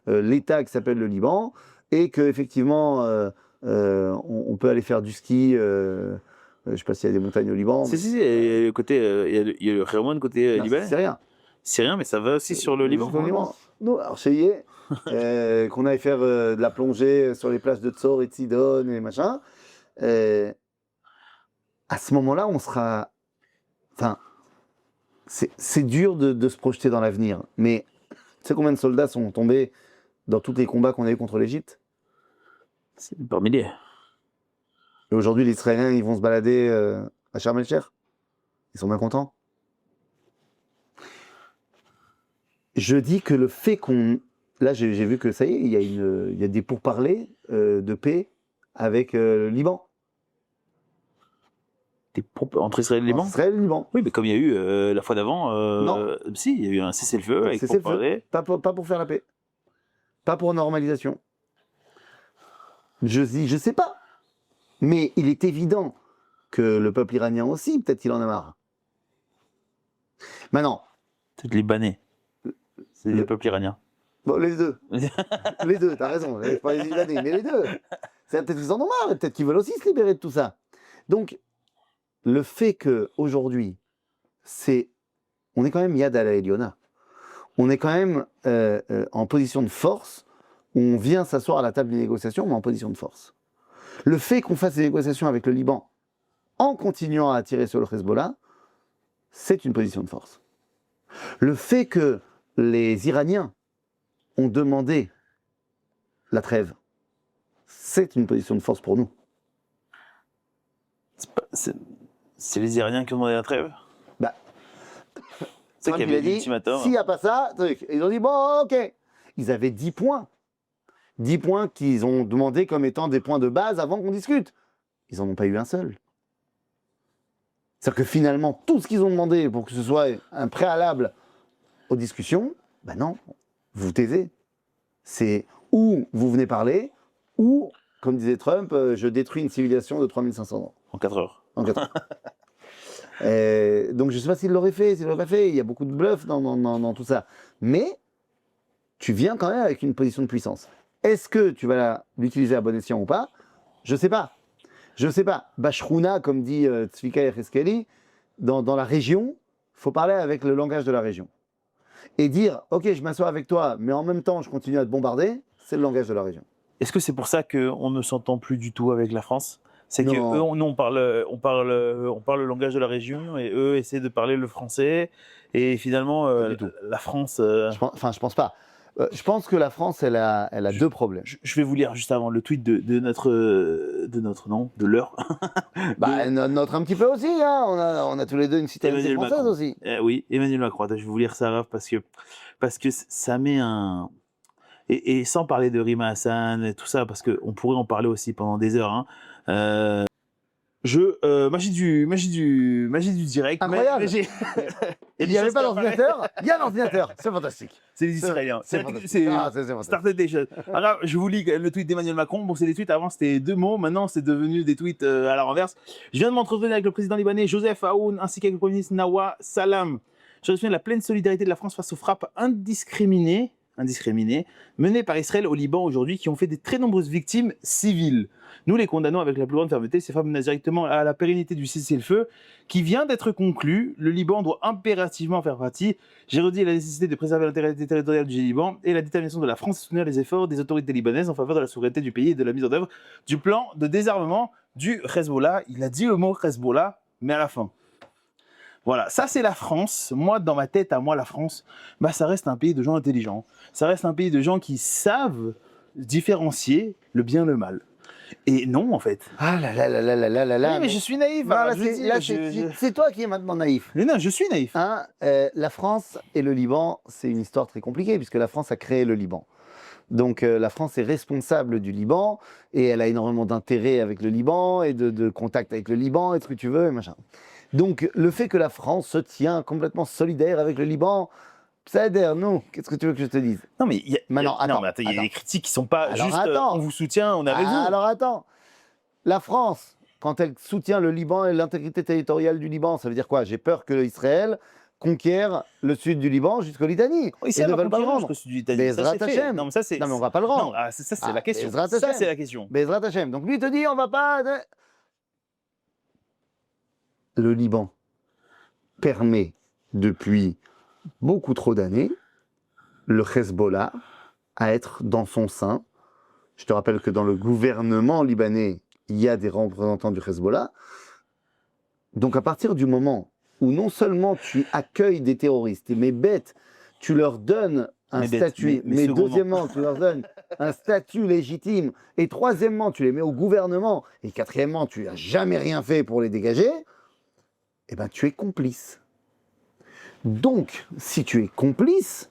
l'État qui s'appelle le Liban, et qu'effectivement, on peut aller faire du ski. Je ne sais pas s'il y a des montagnes au Liban. Si, il y a le Khermon côté libanais. C'est rien. C'est rien, mais ça va aussi sur le Liban. Non, alors chez Yé, qu'on aille faire de la plongée sur les plages de Tzor et de Sidon et machin. À ce moment-là, on sera. Enfin, c'est dur de se projeter dans l'avenir. Mais tu sais combien de soldats sont tombés dans tous les combats qu'on a eu contre l'Égypte? C'est par milliers. Et aujourd'hui, les Israéliens, ils vont se balader à Sharm el-Sheikh. Ils sont bien contents. Je dis que le fait qu'on... Là, j'ai vu que ça y est, il y a des pourparlers de paix avec le Liban. Entre Israël et le Liban? Entre Israël et le Liban. Oui, mais comme il y a eu la fois d'avant... non. Si, il y a eu un cessez-le-feu avec pourparlers. Pas pour faire la paix. Pas pour normalisation. Je sais pas. Mais il est évident que le peuple iranien aussi, peut-être qu'il en a marre. Maintenant... C'est libanais. C'est le peuple iranien. Bon, les deux. Les deux, t'as raison. Pas les Libanais, mais les deux. C'est peut-être qu'ils en ont marre, peut-être qu'ils veulent aussi se libérer de tout ça. Donc, le fait qu'aujourd'hui, on est quand même Yad ala Eliona. On est quand même en position de force, où on vient s'asseoir à la table des négociations, mais en position de force. Le fait qu'on fasse des négociations avec le Liban, en continuant à tirer sur le Hezbollah, c'est une position de force. Le fait que les Iraniens ont demandé la trêve, c'est une position de force pour nous. C'est les Iraniens qui ont demandé la trêve? C'est qu'il a dit, s'il n'y a pas ça, ils ont dit, bon, ok. Ils avaient 10 points. 10 points qu'ils ont demandé comme étant des points de base avant qu'on discute. Ils n'en ont pas eu un seul. C'est-à-dire que finalement, tout ce qu'ils ont demandé pour que ce soit un préalable aux discussions, non, vous vous taisez. C'est ou vous venez parler, ou, comme disait Trump, je détruis une civilisation de 3500 ans. En 4 heures. En 4 heures. Donc je ne sais pas s'il l'aurait fait, s'il l'aurait pas fait. Il y a beaucoup de bluff dans tout ça. Mais tu viens quand même avec une position de puissance. Est-ce que tu vas l'utiliser à bon escient ou pas? Je ne sais pas. Je ne sais pas. Bashrouna, comme dit Tzvika Yecheskeli, dans la région, il faut parler avec le langage de la région. Et dire, ok, je m'assois avec toi, mais en même temps, je continue à te bombarder, c'est le langage de la région. Est-ce que c'est pour ça qu'on ne s'entend plus du tout avec la France? C'est que Non. eux, nous, on parle le langage de la région et eux essaient de parler le français. Et finalement, Pas du tout. la France. Je pense pas. Je pense que la France, elle a deux problèmes. Je vais vous lire juste avant le tweet de notre nom, de leur. Bah, notre un petit peu aussi, hein. On a tous les deux une citoyenneté Emmanuel française Macron. aussi. Oui, Emmanuel Macron. Attends, je vais vous lire ça, Raph, parce que ça met un. Et sans parler de Rima Hassan et tout ça, parce qu'on pourrait en parler aussi pendant des heures. Hein. Magie du direct. Incroyable. Il n'y avait pas d'ordinateur. Il y a l'ordinateur. C'est fantastique. C'est les Israéliens. C'est fantastique. Started Nation. Alors, je vous lis le tweet d'Emmanuel Macron. Bon, c'est des tweets. Avant, c'était 2 mots. Maintenant, c'est devenu des tweets à la renverse. Je viens de m'entretenir avec le président libanais Joseph Aoun ainsi qu'avec le premier ministre Nawa Salam. Je reçois la pleine solidarité de la France face aux frappes indiscriminées menées par Israël au Liban aujourd'hui qui ont fait des très nombreuses victimes civiles. Nous les condamnons avec la plus grande fermeté. Ces frappes menacent directement à la pérennité du cessez-le-feu qui vient d'être conclu. Le Liban doit impérativement faire partie. J'ai redit la nécessité de préserver l'intégrité territoriale du Liban et la détermination de la France à soutenir les efforts des autorités libanaises en faveur de la souveraineté du pays et de la mise en œuvre du plan de désarmement du Hezbollah. Il a dit le mot Hezbollah, mais à la fin. Voilà, ça c'est la France. Moi, dans ma tête, à moi, la France, bah, ça reste un pays de gens intelligents. Ça reste un pays de gens qui savent différencier le bien et le mal. Et non, en fait. Ah là là là là là là là là. Oui, mais je suis naïf. Non, alors, là, c'est toi qui es maintenant naïf. Mais non, je suis naïf. Hein, la France et le Liban, c'est une histoire très compliquée puisque la France a créé le Liban. Donc la France est responsable du Liban et elle a énormément d'intérêt avec le Liban et de contact avec le Liban et ce que tu veux et machin. Donc le fait que la France se tient complètement solidaire avec le Liban, ça aide, nous. Qu'est-ce que tu veux que je te dise? Non, mais il y a, Maintenant, attends, il y a des critiques qui sont pas Alors, juste attends. on vous soutient, on est avec vous. Alors attends, la France, quand elle soutient le Liban et l'intégrité territoriale du Liban, ça veut dire quoi? J'ai peur que Israël conquiert le sud du Liban jusqu'au Litanie Oui, et ne veulent pas le rendre. Bezrat Hashem. Non, mais ça c'est. Non, mais on va pas le rendre. Non, ça c'est la question. Bezrat Ça Hashem. c'est la question. Bezrat Hashem. Donc lui il te dit on va pas. Le Liban permet depuis beaucoup trop d'années le Hezbollah à être dans son sein. Je te rappelle que dans le gouvernement libanais, il y a des représentants du Hezbollah. Donc à partir du moment où non seulement tu accueilles des terroristes, mais bête, tu leur donnes un statut, mais deuxièmement, tu leur donnes un statut légitime, et troisièmement, tu les mets au gouvernement, et quatrièmement, tu n'as jamais rien fait pour les dégager, eh ben tu es complice. Donc, si tu es complice,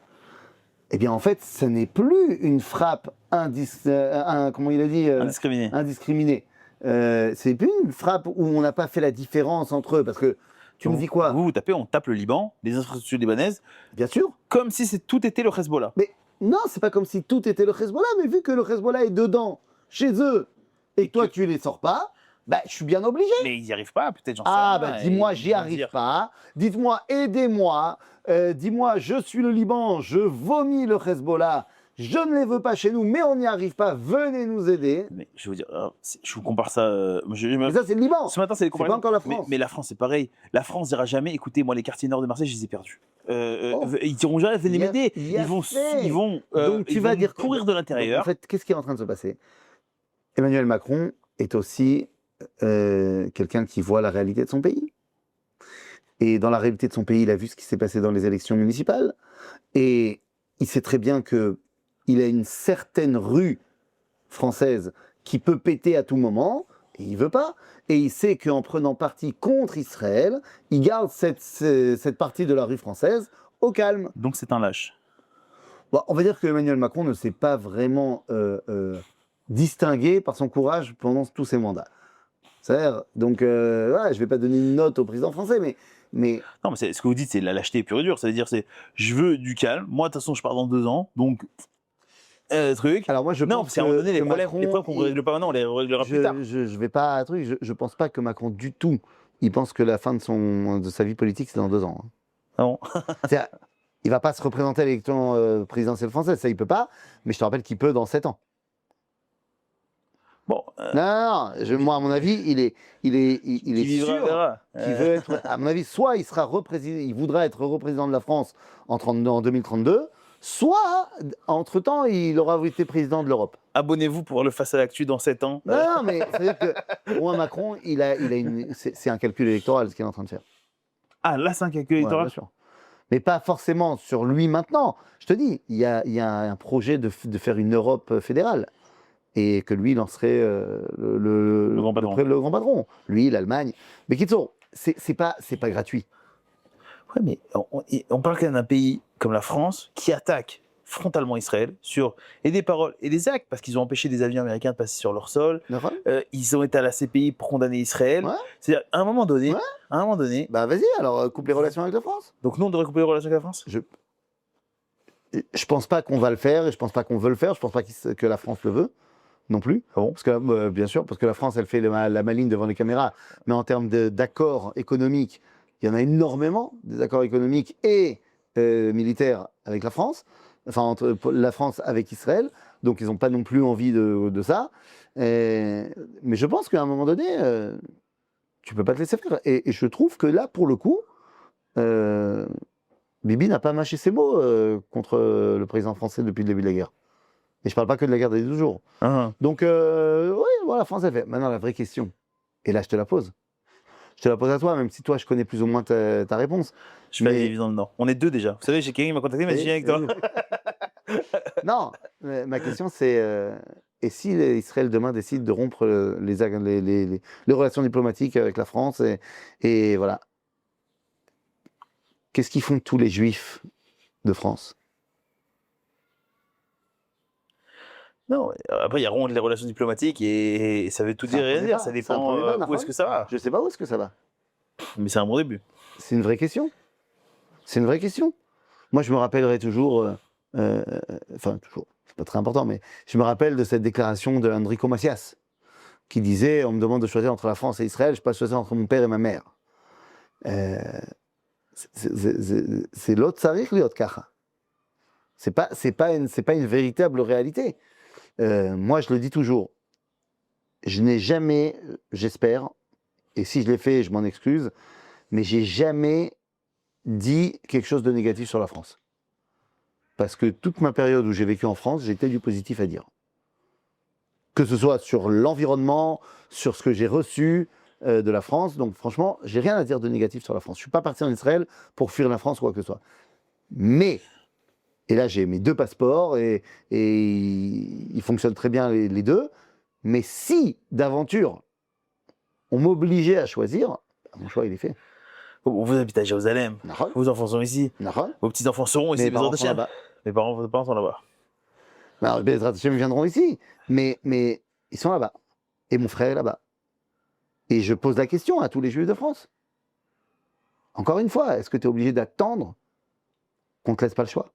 eh bien en fait, ce n'est plus une frappe comment il a dit indiscriminée. C'est plus une frappe où on n'a pas fait la différence entre eux, parce que tu me dis quoi? Vous tapez, on tape le Liban, les infrastructures libanaises, bien sûr, comme si tout était le Hezbollah. Mais non, c'est pas comme si tout était le Hezbollah, mais vu que le Hezbollah est dedans, chez eux, et que toi tu les sors pas, bah je suis bien obligé. Mais ils n'y arrivent pas, peut-être. Ah bah dis-moi, j'y arrive pas. Dites-moi, aidez-moi. Dis-moi, je suis le Liban, je vomis le Hezbollah. Je ne les veux pas chez nous, mais on n'y arrive pas. Venez nous aider. Mais je veux dire, je vous compare ça. Mais ça, c'est le Liban. Ce matin, c'est les comparaisons. C'est pas encore la France. Mais la France, c'est pareil. La France dira jamais, écoutez, moi, les quartiers nord de Marseille, je les ai perdus. Ils diront jamais, venez m'aider. Ils vont Donc tu vas dire courir de l'intérieur. En fait, qu'est-ce qui est en train de se passer? Emmanuel Macron est aussi quelqu'un qui voit la réalité de son pays. Et dans la réalité de son pays, il a vu ce qui s'est passé dans les élections municipales. Et il sait très bien que il a une certaine rue française qui peut péter à tout moment, et il veut pas. Et il sait qu'en prenant parti contre Israël, il garde cette partie de la rue française au calme. Donc c'est un lâche. Bon, on va dire que Emmanuel Macron ne s'est pas vraiment distingué par son courage pendant tous ses mandats. C'est-à-dire, donc, ouais, je ne vais pas donner une note au président français, mais... Non, mais ce que vous dites, c'est la lâcheté pure et dure. Ça veut dire, je veux du calme. Moi, de toute façon, je pars dans 2 ans, donc... truc. Alors moi, je pense qu'à un moment donné, les problèmes Macron, qu'on ne règle pas maintenant, on les réglera plus tard. Je vais pas... Je pense pas que Macron, du tout, il pense que la fin de sa vie politique, c'est dans 2 ans. Hein. Ah bon. Il va pas se représenter à l'élection présidentielle française, ça il peut pas, mais je te rappelle qu'il peut dans 7 ans. Bon. Non, moi à mon avis, il est sûr qu'il veut être. À mon avis, soit il voudra être représident de la France en 2032, soit, entre-temps, il aura été président de l'Europe. Abonnez-vous pour le Face à l'actu dans 7 ans. Non, mais c'est-à-dire que moi, Macron, c'est un calcul électoral ce qu'il est en train de faire. Ah, là, c'est un calcul Ouais, électoral. bien sûr. Mais pas forcément sur lui maintenant. Je te dis, il y a un projet de faire une Europe fédérale. Et que lui lancerait Le grand patron. le grand patron. Lui, l'Allemagne. Mais Kitso, c'est pas gratuit. Ouais, mais on parle quand même d'un pays comme la France qui attaque frontalement Israël sur et des paroles et des actes parce qu'ils ont empêché des avions américains de passer sur leur sol. D'accord. Ils ont été à la CPI pour condamner Israël. Ouais. C'est-à-dire, à un moment donné, Ouais. Bah vas-y, alors coupe les relations avec la France. Donc nous, on devrait couper les relations avec la France. Je pense pas qu'on va le faire et je pense pas qu'on veut le faire. Je pense pas que la France le veut non plus. Ah bon? Parce que bien sûr, parce que la France, elle fait la maline devant les caméras. Mais en termes d'accords économiques, il y en a énormément des accords économiques et militaires avec la France. Enfin, entre la France avec Israël. Donc, ils n'ont pas non plus envie de ça. Mais je pense qu'à un moment donné, tu peux pas te laisser faire. Et je trouve que là, pour le coup, Bibi n'a pas mâché ses mots contre le président français depuis le début de la guerre. Et je parle pas que de la guerre des 12 jours. Donc, oui, voilà, la France, elle fait. Maintenant, la vraie question, et là, je te la pose. Je te la pose à toi, même si toi, je connais plus ou moins ta réponse. Je vais aller dans le Nord. On est deux déjà. Vous savez, j'ai quelqu'un qui m'a contacté, il m'a dit viens avec toi. Non, ma question, c'est et si Israël demain décide de rompre les relations diplomatiques avec la France et voilà, qu'est-ce qu'ils font tous les Juifs de France? Non, après, il y a rompre les relations diplomatiques et ça veut tout dire et rien dire. Ça dépend où est-ce que ça va. Je sais pas où est-ce que ça va. Mais c'est un bon début. C'est une vraie question. C'est une vraie question. Moi, je me rappellerai toujours, enfin, toujours, c'est pas très important, mais je me rappelle de cette déclaration de Enrico Macias, qui disait on me demande de choisir entre la France et Israël, je peux pas choisir entre mon père et ma mère. C'est l'autre sarich, l'autre kacha. C'est pas une véritable réalité. Moi, je le dis toujours. Je n'ai jamais, j'espère, et si je l'ai fait, je m'en excuse, mais j'ai jamais dit quelque chose de négatif sur la France. Parce que toute ma période où j'ai vécu en France, j'ai du positif à dire. Que ce soit sur l'environnement, sur ce que j'ai reçu de la France. Donc franchement, j'ai rien à dire de négatif sur la France. Je suis pas parti en Israël pour fuir la France ou quoi que ce soit. Mais, et là j'ai mes 2 passeports et ils fonctionnent très bien les 2. Mais si d'aventure on m'obligeait à choisir, mon choix il est fait. Vous habitez à Jérusalem. Nahon. Vos enfants sont ici. Nahon. Vos petits-enfants seront ici. Mes parents sont là-bas. Mes parents sont là-bas. Alors, Bezrat Hashem viendront ici, mais ils sont là-bas. Et mon frère est là-bas. Et je pose la question à tous les Juifs de France. Encore une fois, est-ce que tu es obligé d'attendre qu'on ne te laisse pas le choix?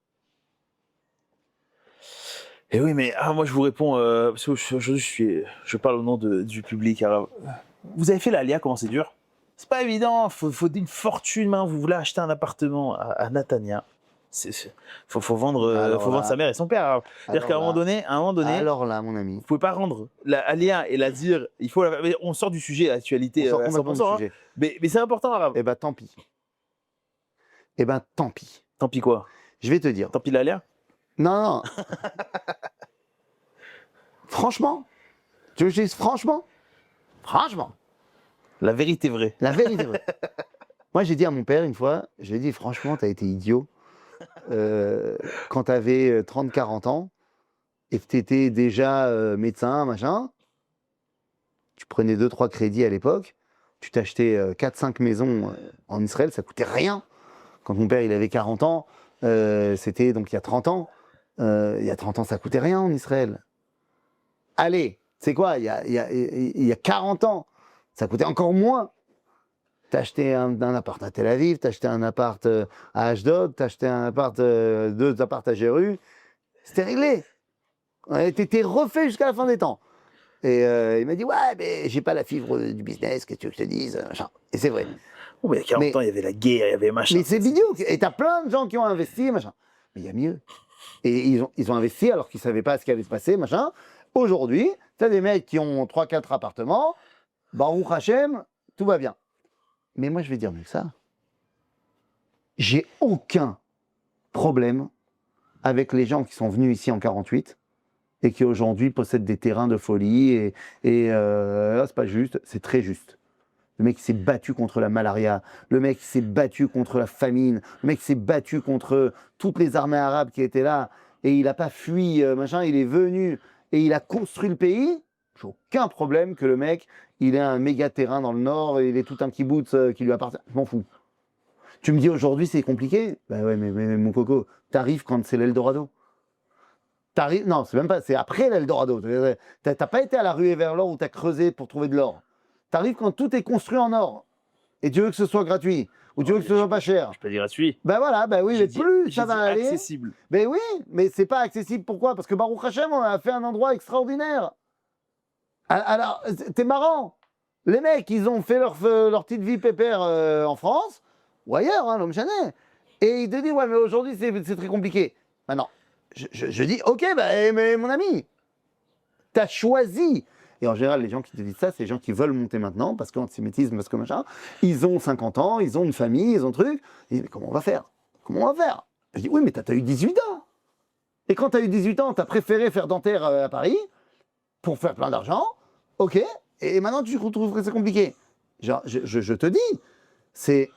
Et oui, mais moi je vous réponds, parce que aujourd'hui je parle au nom du public arabe. Vous avez fait l'Alia, comment c'est dur? C'est pas évident, faut une fortune, hein. Vous voulez acheter un appartement à Natania. Faut vendre sa mère et son père. C'est-à-dire qu'à un moment donné, alors là, mon ami, vous pouvez pas rendre l'Alia et la dire, mais on sort du sujet, l'actualité, on sort à complètement 100%, du sujet. Mais c'est important, arabe. Eh ben, tant pis. Eh ben, tant pis. Tant pis quoi? Je vais te dire. Tant pis l'Alia? Non. Franchement, tu veux que je dise franchement? Franchement. La vérité vraie. La vérité vraie. Moi, j'ai dit à mon père une fois, je lui ai dit, franchement, t'as été idiot. Quand t'avais 30-40 ans et que t'étais déjà médecin, machin, tu prenais 2-3 crédits à l'époque, tu t'achetais 4-5 maisons en Israël, ça coûtait rien. Quand mon père il avait 40 ans, c'était donc il y a 30 ans. Il y a 30 ans, ça coûtait rien en Israël. Allez, c'est quoi, il y a 40 ans, ça coûtait encore moins. T'as acheté un appart à Tel Aviv, t'as acheté un appart à Ashdod, t'as acheté un appart, 2 apparts à Jéru. C'était réglé. T'étais refait jusqu'à la fin des temps. Et il m'a dit, ouais, mais j'ai pas la fibre du business, qu'est-ce que tu veux que je te dise, machin. Et c'est vrai. Oh, mais il y a 40 ans, il y avait la guerre, il y avait machin. Mais c'est vidéo. Et t'as plein de gens qui ont investi, machin. Mais il y a mieux. Et ils ont investi alors qu'ils savaient pas ce qui allait se passer, machin. Aujourd'hui, t'as des mecs qui ont 3-4 appartements. Baruch Hashem, tout va bien. Mais moi, je vais dire mieux que ça. J'ai aucun problème avec les gens qui sont venus ici en 48 et qui aujourd'hui possèdent des terrains de folie c'est pas juste, c'est très juste. Le mec s'est battu contre la malaria, le mec s'est battu contre la famine, le mec s'est battu contre toutes les armées arabes qui étaient là et il n'a pas fui, machin, il est venu et il a construit le pays. J'ai aucun problème que le mec, il ait un méga terrain dans le nord et il ait tout un kibbutz qui lui appartient. Je m'en fous. Tu me dis aujourd'hui c'est compliqué? Ben ouais, mais mon coco, t'arrives quand c'est l'Eldorado. T'arrives, non, c'est même pas, c'est après l'Eldorado. T'as pas été à la ruée vers l'or où t'as creusé pour trouver de l'or. T'arrives quand tout est construit en or. Et tu veux que ce soit gratuit. Ou tu veux que ce soit pas cher. Je peux dire gratuit. Ben voilà, ben oui, mais plus ça va aller. Accessible. Ben oui, mais c'est pas accessible. Pourquoi? Parce que Baruch Hashem, on a fait un endroit extraordinaire. Alors, t'es marrant. Les mecs, ils ont fait leur petite vie pépère en France, ou ailleurs, hein, l'homme chanet. Et ils te disent, ouais, mais aujourd'hui, c'est très compliqué. Maintenant, je dis, ok, bah, mais mon ami, t'as choisi. Et en général, les gens qui te disent ça, c'est les gens qui veulent monter maintenant, parce qu'antisémitisme, parce que machin, ils ont 50 ans, ils ont une famille, ils ont un truc. Ils disent, mais comment on va faire? Comment on va faire? Je dis, oui, mais t'as eu 18 ans. Et quand t'as eu 18 ans, t'as préféré faire dentaire à Paris, pour faire plein d'argent, ok, et maintenant tu trouves que c'est compliqué. Genre, je te dis, c'est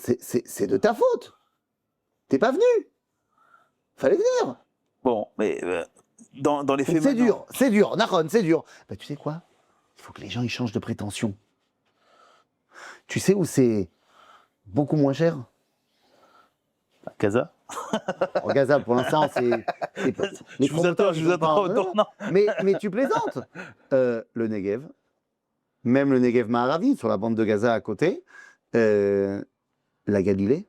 de ta faute. T'es pas venu. Fallait venir. Bon, mais dans les faits maintenant... C'est dur, Nahon, c'est dur. Bah, tu sais quoi? Il faut que les gens ils changent de prétention. Tu sais où c'est beaucoup moins cher? À Gaza. En Gaza, pour l'instant, c'est Je vous attends autant, non. Mais tu plaisantes. Le Negev, même le Negev Maharavi, sur la bande de Gaza à côté, la Galilée,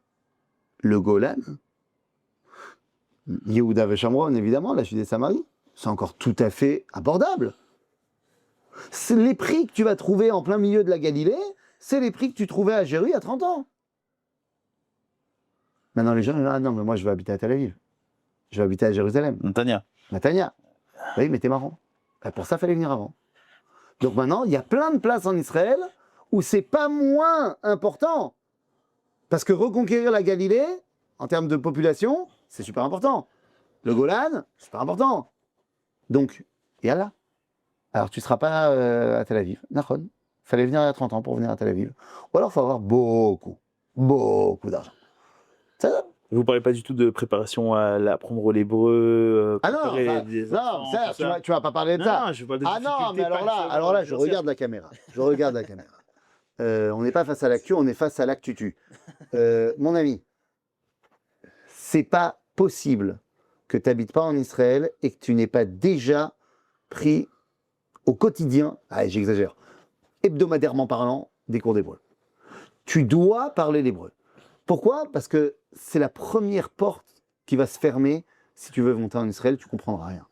le Golan, Yehuda Veshamron, évidemment, la Judée-Samarie, c'est encore tout à fait abordable. Les prix que tu vas trouver en plein milieu de la Galilée, c'est les prix que tu trouvais à Jérusalem à 30 ans. Maintenant, les gens disent, ah non, mais moi, je veux habiter à Tel Aviv. Je veux habiter à Jérusalem. Netanya. Oui, mais t'es marrant. Ben, pour ça, il fallait venir avant. Donc maintenant, il y a plein de places en Israël où c'est pas moins important. Parce que reconquérir la Galilée, en termes de population, c'est super important. Le Golan, super important. Donc, yallah. Alors, tu ne seras pas à Tel Aviv. Nahon. Il fallait venir à 30 ans pour venir à Tel Aviv. Ou alors, il faut avoir beaucoup d'argent. Ça, vous ne parlez pas du tout de préparation à apprendre l'hébreu. Ah non, tu vas pas parler de ça. Non, je veux pas de ah non, mais alors là, je regarde la caméra. On n'est pas face à l'actu, on est face à l'actu. Mon ami, c'est pas possible que tu n'habites pas en Israël et que tu n'aies pas déjà pris au quotidien, j'exagère, hebdomadairement parlant, des cours d'hébreu. Tu dois parler l'hébreu. Pourquoi? Parce que c'est la première porte qui va se fermer si tu veux monter en Israël, tu ne comprendras rien.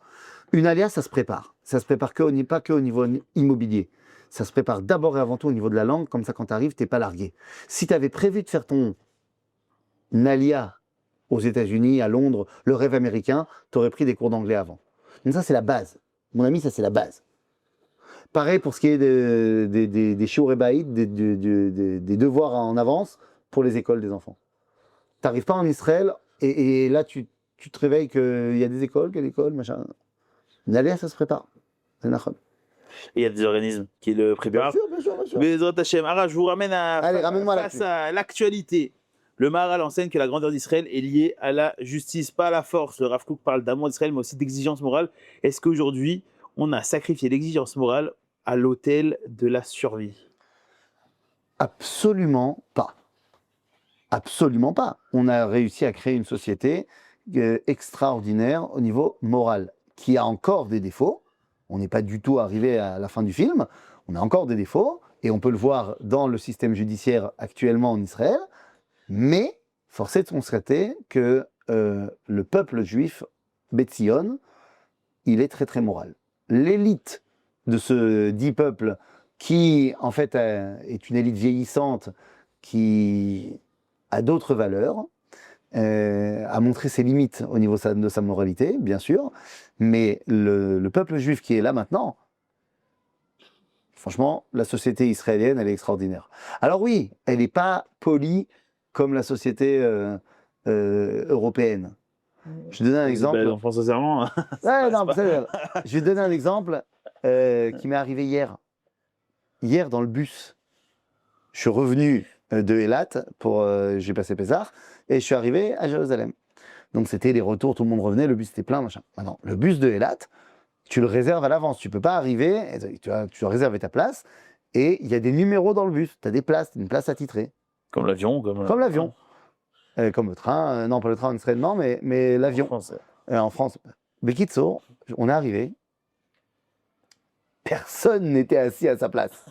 Une alia, ça se prépare. Ça se prépare pas que au niveau immobilier. Ça se prépare d'abord et avant tout au niveau de la langue, comme ça quand tu arrives, tu n'es pas largué. Si tu avais prévu de faire ton alia aux États-Unis, à Londres, le rêve américain, tu aurais pris des cours d'anglais avant. Donc ça, c'est la base. Mon ami, ça, c'est la base. Pareil pour ce qui est des shiur baïd, des devoirs en avance pour les écoles des enfants. Tu n'arrives pas en Israël et là, tu te réveilles qu'il y a des écoles, quelle école, machin. Une alia, ça se prépare. C'est nachon. Il y a des organismes qui le préparent. Bien sûr. Mais Hashem, Ara, je vous ramène face à l'actualité. Le Maharal enseigne que la grandeur d'Israël est liée à la justice, pas à la force. Le Rav Kook parle d'amour d'Israël, mais aussi d'exigence morale. Est-ce qu'aujourd'hui, on a sacrifié l'exigence morale à l'autel de la survie? Absolument pas. Absolument pas. On a réussi à créer une société extraordinaire au niveau moral, qui a encore des défauts. On n'est pas du tout arrivé à la fin du film. On a encore des défauts, et on peut le voir dans le système judiciaire actuellement en Israël. Mais force est de constater que le peuple juif, Betzion, il est très très moral. L'élite de ce dit peuple, qui en fait est une élite vieillissante, qui a d'autres valeurs, a montré ses limites au niveau de sa moralité, bien sûr, mais le peuple juif qui est là maintenant, franchement, la société israélienne, elle est extraordinaire. Alors oui, elle n'est pas polie comme la société européenne. Je vais donner un exemple. En France, sincèrement. Ouais, non, je vais donner un exemple qui m'est arrivé hier. Hier, dans le bus, je suis revenu de Eilat j'ai passé Pessah et je suis arrivé à Jérusalem. Donc c'était les retours, tout le monde revenait, le bus était plein, machin. Maintenant, le bus de Eilat, tu le réserves à l'avance. Tu peux pas arriver, tu dois réserver ta place et il y a des numéros dans le bus. Tu as des places, une place attitrée. Comme l'avion. Comme l'avion. Comme le train, non pas le train nécessairement, mais l'avion. En France. Bekitso, on est arrivé. Personne n'était assis à sa place.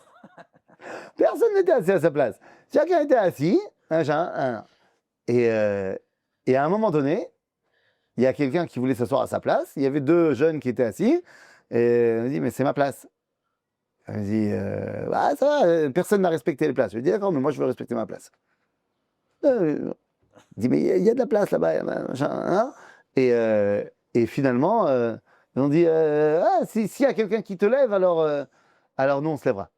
Personne n'était assis à sa place. Chacun était assis, machin. Et à un moment donné, il y a quelqu'un qui voulait s'asseoir à sa place. Il y avait 2 jeunes qui étaient assis. Et on dit, mais c'est ma place. On dit, ah, ça va, personne n'a respecté les places. Je dis, d'accord, mais moi je veux respecter ma place. Il dit, mais il y a de la place là-bas. Machin, et finalement, ils ont dit, ah, s'il y a quelqu'un qui te lève, alors nous on se lèvera.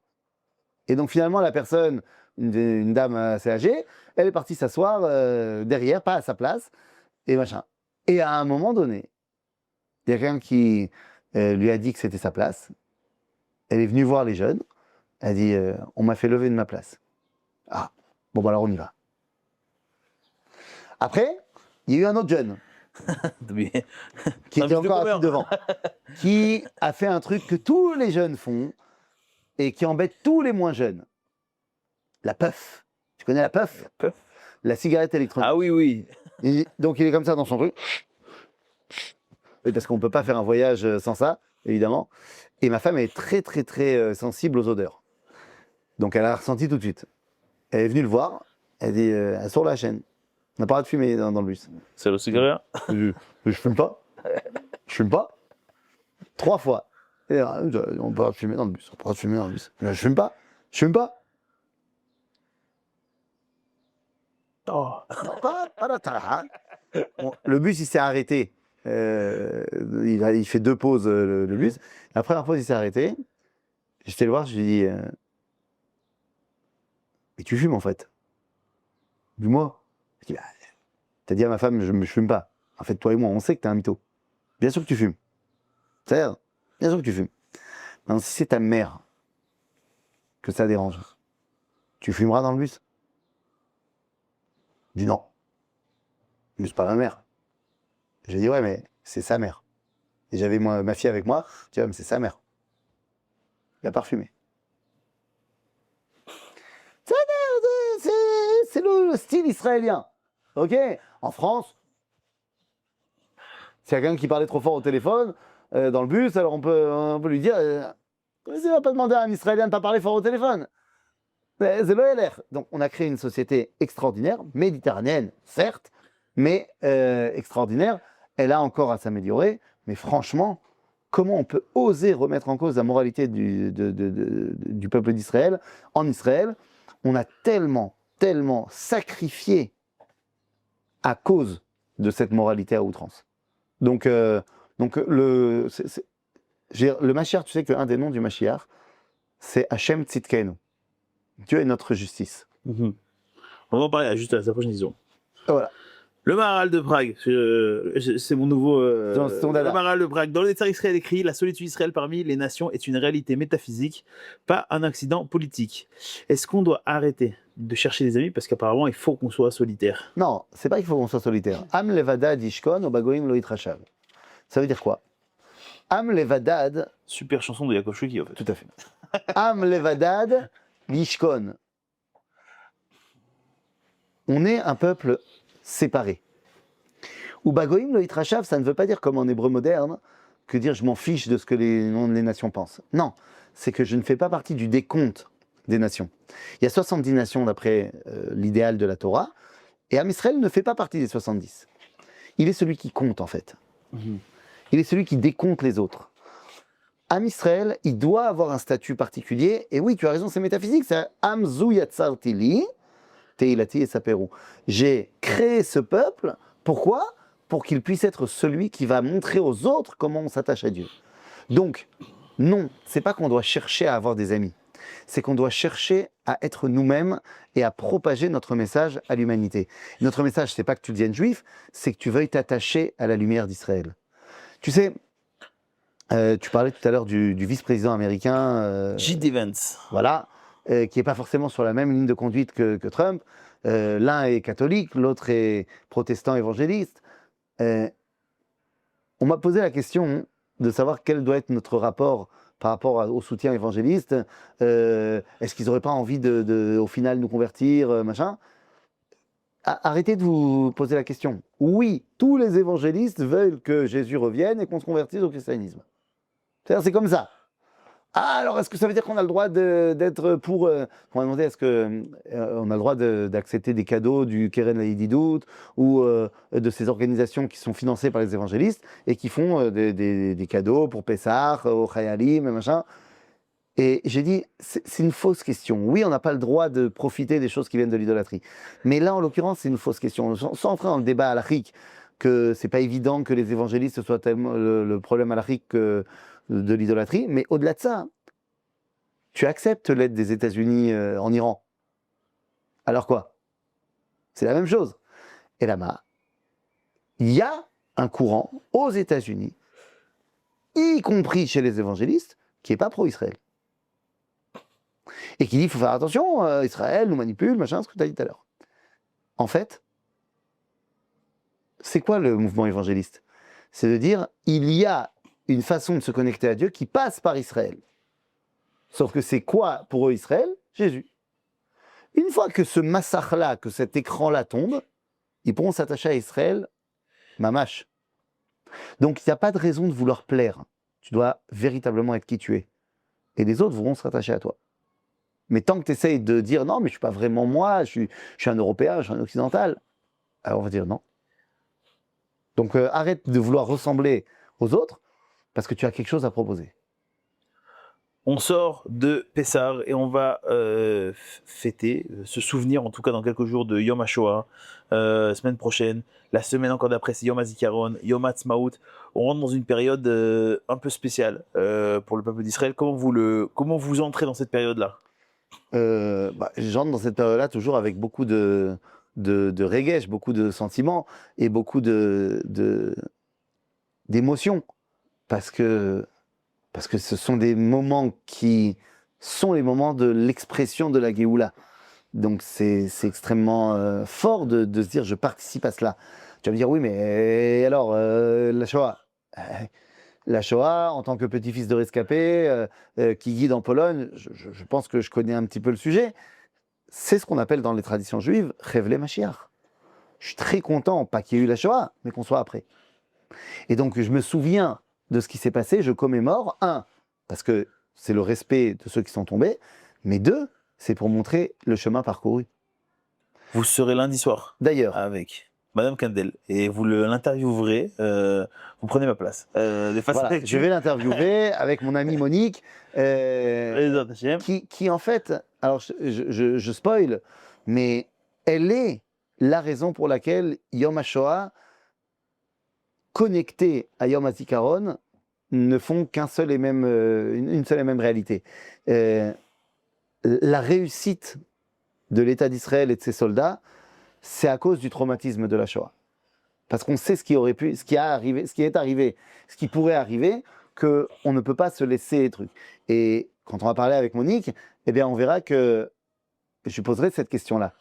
Et donc finalement, la personne, une dame assez âgée, elle est partie s'asseoir derrière, pas à sa place, et machin. Et à un moment donné, il y a quelqu'un qui lui a dit que c'était sa place. Elle est venue voir les jeunes. Elle a dit, on m'a fait lever de ma place. Ah, bon, bah alors on y va. Après, il y a eu un autre jeune qui était encore assis devant, qui a fait un truc que tous les jeunes font et qui embête tous les moins jeunes. La puff. Tu connais la puff? La cigarette électronique. Ah oui. Donc il est comme ça dans son truc. Parce qu'on ne peut pas faire un voyage sans ça, évidemment. Et ma femme est très, très, très sensible aux odeurs. Donc elle a ressenti tout de suite. Elle est venue le voir. Elle dit, sur la chaîne. On n'a pas le droit de fumer dans le bus. C'est le cigarette? Je fume pas. Je fume pas. 3 fois. Et, on n'a pas le droit de fumer dans le bus. On n'a pas le droit de fumer dans le bus. Je fume pas. Je fume pas. Oh. Bon, le bus, il s'est arrêté. Il fait 2 pauses, le bus. La première pause, il s'est arrêté. J'étais le voir, je lui ai dit mais tu fumes en fait? Dis-moi. Je dis, bah, t'as dit à ma femme, je fume pas. En fait, toi et moi, on sait que t'es un mytho. Bien sûr que tu fumes. C'est-à-dire, bien sûr que tu fumes. Maintenant, si c'est ta mère que ça dérange, tu fumeras dans le bus? Je dis non. Mais c'est pas ma mère. J'ai dit ouais, mais c'est sa mère. Et j'avais ma fille avec moi, tu vois, mais c'est sa mère. Il a parfumé. C'est le style israélien. Ok? En France, s'il y a quelqu'un qui parlait trop fort au téléphone, dans le bus, alors on peut lui dire on va pas demander à un Israélien de ne pas parler fort au téléphone. C'est le LR. Donc on a créé une société extraordinaire, méditerranéenne, certes, mais extraordinaire. Elle a encore à s'améliorer, mais franchement, comment on peut oser remettre en cause la moralité du peuple d'Israël en Israël? On a tellement sacrifié à cause de cette moralité à outrance. Donc le Mashiach, tu sais qu'un des noms du Mashiach, c'est Hashem Tzidkenu. Dieu est notre justice. On va en parler juste à la prochaine émission. Voilà. Le Maharal de Prague, c'est mon nouveau. Le Maharal de Prague. Dans le Netzar Israël écrit, la solitude d'Israël parmi les nations est une réalité métaphysique, pas un accident politique. Est-ce qu'on doit arrêter de chercher des amis parce qu'apparemment il faut qu'on soit solitaire? Non, c'est pas qu'il faut qu'on soit solitaire. Am levadad yishkon o bagoim lo yitrashav. Ça veut dire quoi? Am levadad. Super chanson de Yaakov Shweki en fait. Tout à fait. Am levadad yishkon. On est un peuple séparé. Ou bagoim lo yitrashav, ça ne veut pas dire comme en hébreu moderne que dire je m'en fiche de ce que les nations pensent. Non, c'est que je ne fais pas partie du décompte des nations. Il y a 70 nations d'après l'idéal de la Torah, et Am Israël ne fait pas partie des 70. Il est celui qui compte en fait. Il est celui qui décompte les autres. Am Israël, il doit avoir un statut particulier, et oui, tu as raison, c'est métaphysique, c'est Am zu yatzarti li, teilati et saperu. J'ai créé ce peuple, pourquoi? Pour qu'il puisse être celui qui va montrer aux autres comment on s'attache à Dieu. Donc, non, c'est pas qu'on doit chercher à avoir des amis. c'est qu'on doit chercher à être nous-mêmes et à propager notre message à l'humanité. Notre message, c'est pas que tu deviennes juif, c'est que tu veuilles t'attacher à la lumière d'Israël. Tu sais, tu parlais tout à l'heure du vice-président américain. J.D. Vance. Voilà, qui n'est pas forcément sur la même ligne de conduite que Trump. L'un est catholique, l'autre est protestant évangéliste. On m'a posé la question de savoir quel doit être notre rapport par rapport au soutien évangéliste. Est-ce qu'ils n'auraient pas envie au final, nous convertir, machin? Arrêtez de vous poser la question. Oui, tous les évangélistes veulent que Jésus revienne et qu'on se convertisse au christianisme. C'est-à-dire, c'est comme ça. Ah, alors est-ce que ça veut dire qu'on a le droit d'être pour... on m'a demandé, est-ce qu'on a le droit d'accepter des cadeaux du Keren Laïdidout ou de ces organisations qui sont financées par les évangélistes et qui font des cadeaux pour Pessah, au Chayalim, et machin. Et j'ai dit, c'est une fausse question. Oui, on n'a pas le droit de profiter des choses qui viennent de l'idolâtrie. Mais là, en l'occurrence, c'est une fausse question. Sans entrer dans le débat halachique, que c'est pas évident que les évangélistes soient tellement le problème halachique de l'idolâtrie, mais au-delà de ça, tu acceptes l'aide des États-Unis en Iran. Alors quoi? C'est la même chose. Et là-bas, il y a un courant aux États-Unis, y compris chez les évangélistes, qui n'est pas pro-Israël. Et qui dit, il faut faire attention, Israël nous manipule, machin, ce que tu as dit tout à l'heure. En fait, c'est quoi le mouvement évangéliste? C'est de dire, il y a une façon de se connecter à Dieu qui passe par Israël. Sauf que c'est quoi pour eux Israël? Jésus. Une fois que ce massacre-là, que cet écran-là tombe, ils pourront s'attacher à Israël, mamache. Donc il n'y a pas de raison de vouloir plaire. Tu dois véritablement être qui tu es. Et les autres vont se rattacher à toi. Mais tant que tu essayes de dire non, mais je ne suis pas vraiment moi, je suis un Européen, je suis un Occidental, alors on va dire non. Donc arrête de vouloir ressembler aux autres, parce que tu as quelque chose à proposer. On sort de Pessah et on va fêter, se souvenir en tout cas dans quelques jours de Yom HaShoah, semaine prochaine. La semaine encore d'après, c'est Yom HaZikaron, Yom HaTzmaout. On rentre dans une période un peu spéciale pour le peuple d'Israël. Comment vous entrez dans cette période-là? J'entre dans cette période-là toujours avec beaucoup de regesh, beaucoup de sentiments et beaucoup d'émotions. Parce que ce sont des moments qui sont les moments de l'expression de la Géoula. Donc c'est extrêmement fort de se dire je participe à cela. Tu vas me dire oui mais alors la Shoah la Shoah, en tant que petit-fils de rescapé qui guide en Pologne, je pense que je connais un petit peu le sujet. C'est ce qu'on appelle dans les traditions juives Chevle Mashiach. Je suis très content, pas qu'il y ait eu la Shoah, mais qu'on soit après. Et donc je me souviens de ce qui s'est passé, je commémore, parce que c'est le respect de ceux qui sont tombés, mais 2, c'est pour montrer le chemin parcouru. Vous serez lundi soir. D'ailleurs. Avec Madame Kandel. Et vous l'interviewerez, vous prenez ma place. Voilà, je vais l'interviewer avec mon amie Monique, qui en fait, alors je spoil, mais elle est la raison pour laquelle Yom HaShoah, connectés à Yom HaZikaron, ne font une seule et même réalité. La réussite de l'État d'Israël et de ses soldats, c'est à cause du traumatisme de la Shoah. Parce qu'on sait ce qui est arrivé, ce qui pourrait arriver, qu'on ne peut pas se laisser truc. Et quand on va parler avec Monique, eh bien on verra que je lui poserai cette question-là.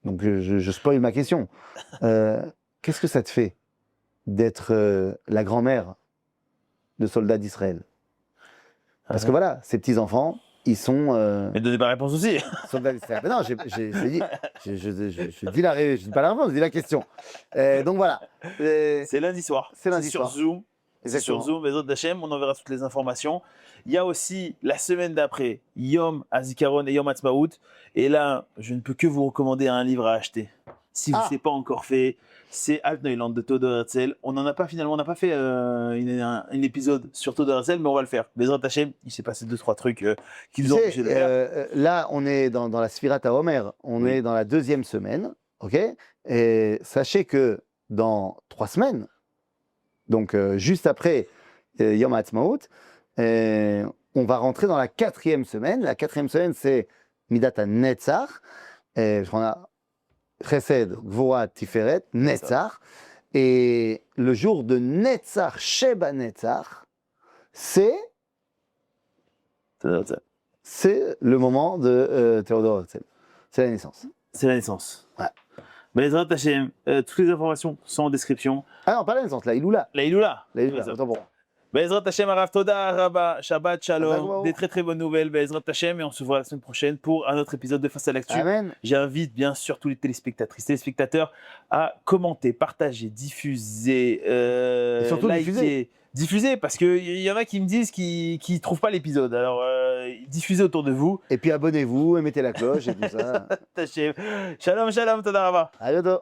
Donc je spoil ma question. Qu'est-ce que ça te fait d'être la grand-mère de soldats d'Israël? Parce que voilà, ces petits-enfants, ils sont... Mais donnez pas la réponse aussi. Soldats d'Israël. Mais non, je dis je dis pas la réponse, je dis la question. Donc voilà. C'est lundi soir. C'est lundi soir. Sur Zoom. C'est sur Zoom, Bezod Hashem, on enverra toutes les informations. Il y a aussi la semaine d'après, Yom HaZikaron et Yom HaTzmaout. Et là, je ne peux que vous recommander un livre à acheter. Si vous ne l'avez pas encore fait, c'est Alt Neuland de Todor Herzl. On n'a pas fait un épisode sur Todor Herzl, mais on va le faire. Bezrat Hashem, il s'est passé 2-3 trucs qui nous ont empêché de faire. Là, on est dans la Sfirat HaOmer, on est dans la 2e semaine, ok? Et sachez que dans 3 semaines, donc juste après Yom HaTzmaout, on va rentrer dans la 4e semaine. La 4e semaine, c'est Midat HaNetzach. Et on a Chesed, Gvura, Tiferet, Netzach. Et le jour de Netzach, Sheba Netzach, c'est le moment de Théodore Herzl. C'est la naissance. C'est la naissance. Ouais. Bezrat Hashem, toutes les informations sont en description. Ah non, pas la naissance, la Iloula. La Iloula. La Iloula, autant pour moi. Bezrat Hashem, Arav Toda, Rabba, Shabbat, Shalom. Shabbat. Des très très bonnes nouvelles, Bezrat Hashem, et on se voit la semaine prochaine pour un autre épisode de Face à l'actu. Amen. J'invite bien sûr tous les téléspectatrices, téléspectateurs à commenter, partager, diffuser, Et surtout liker. Diffuser, parce qu'il y en a qui me disent qu'ils ne trouvent pas l'épisode. Alors, diffusez autour de vous. Et puis abonnez-vous et mettez la cloche et tout ça. Shalom, shalom, Toda Rabba. À bientôt.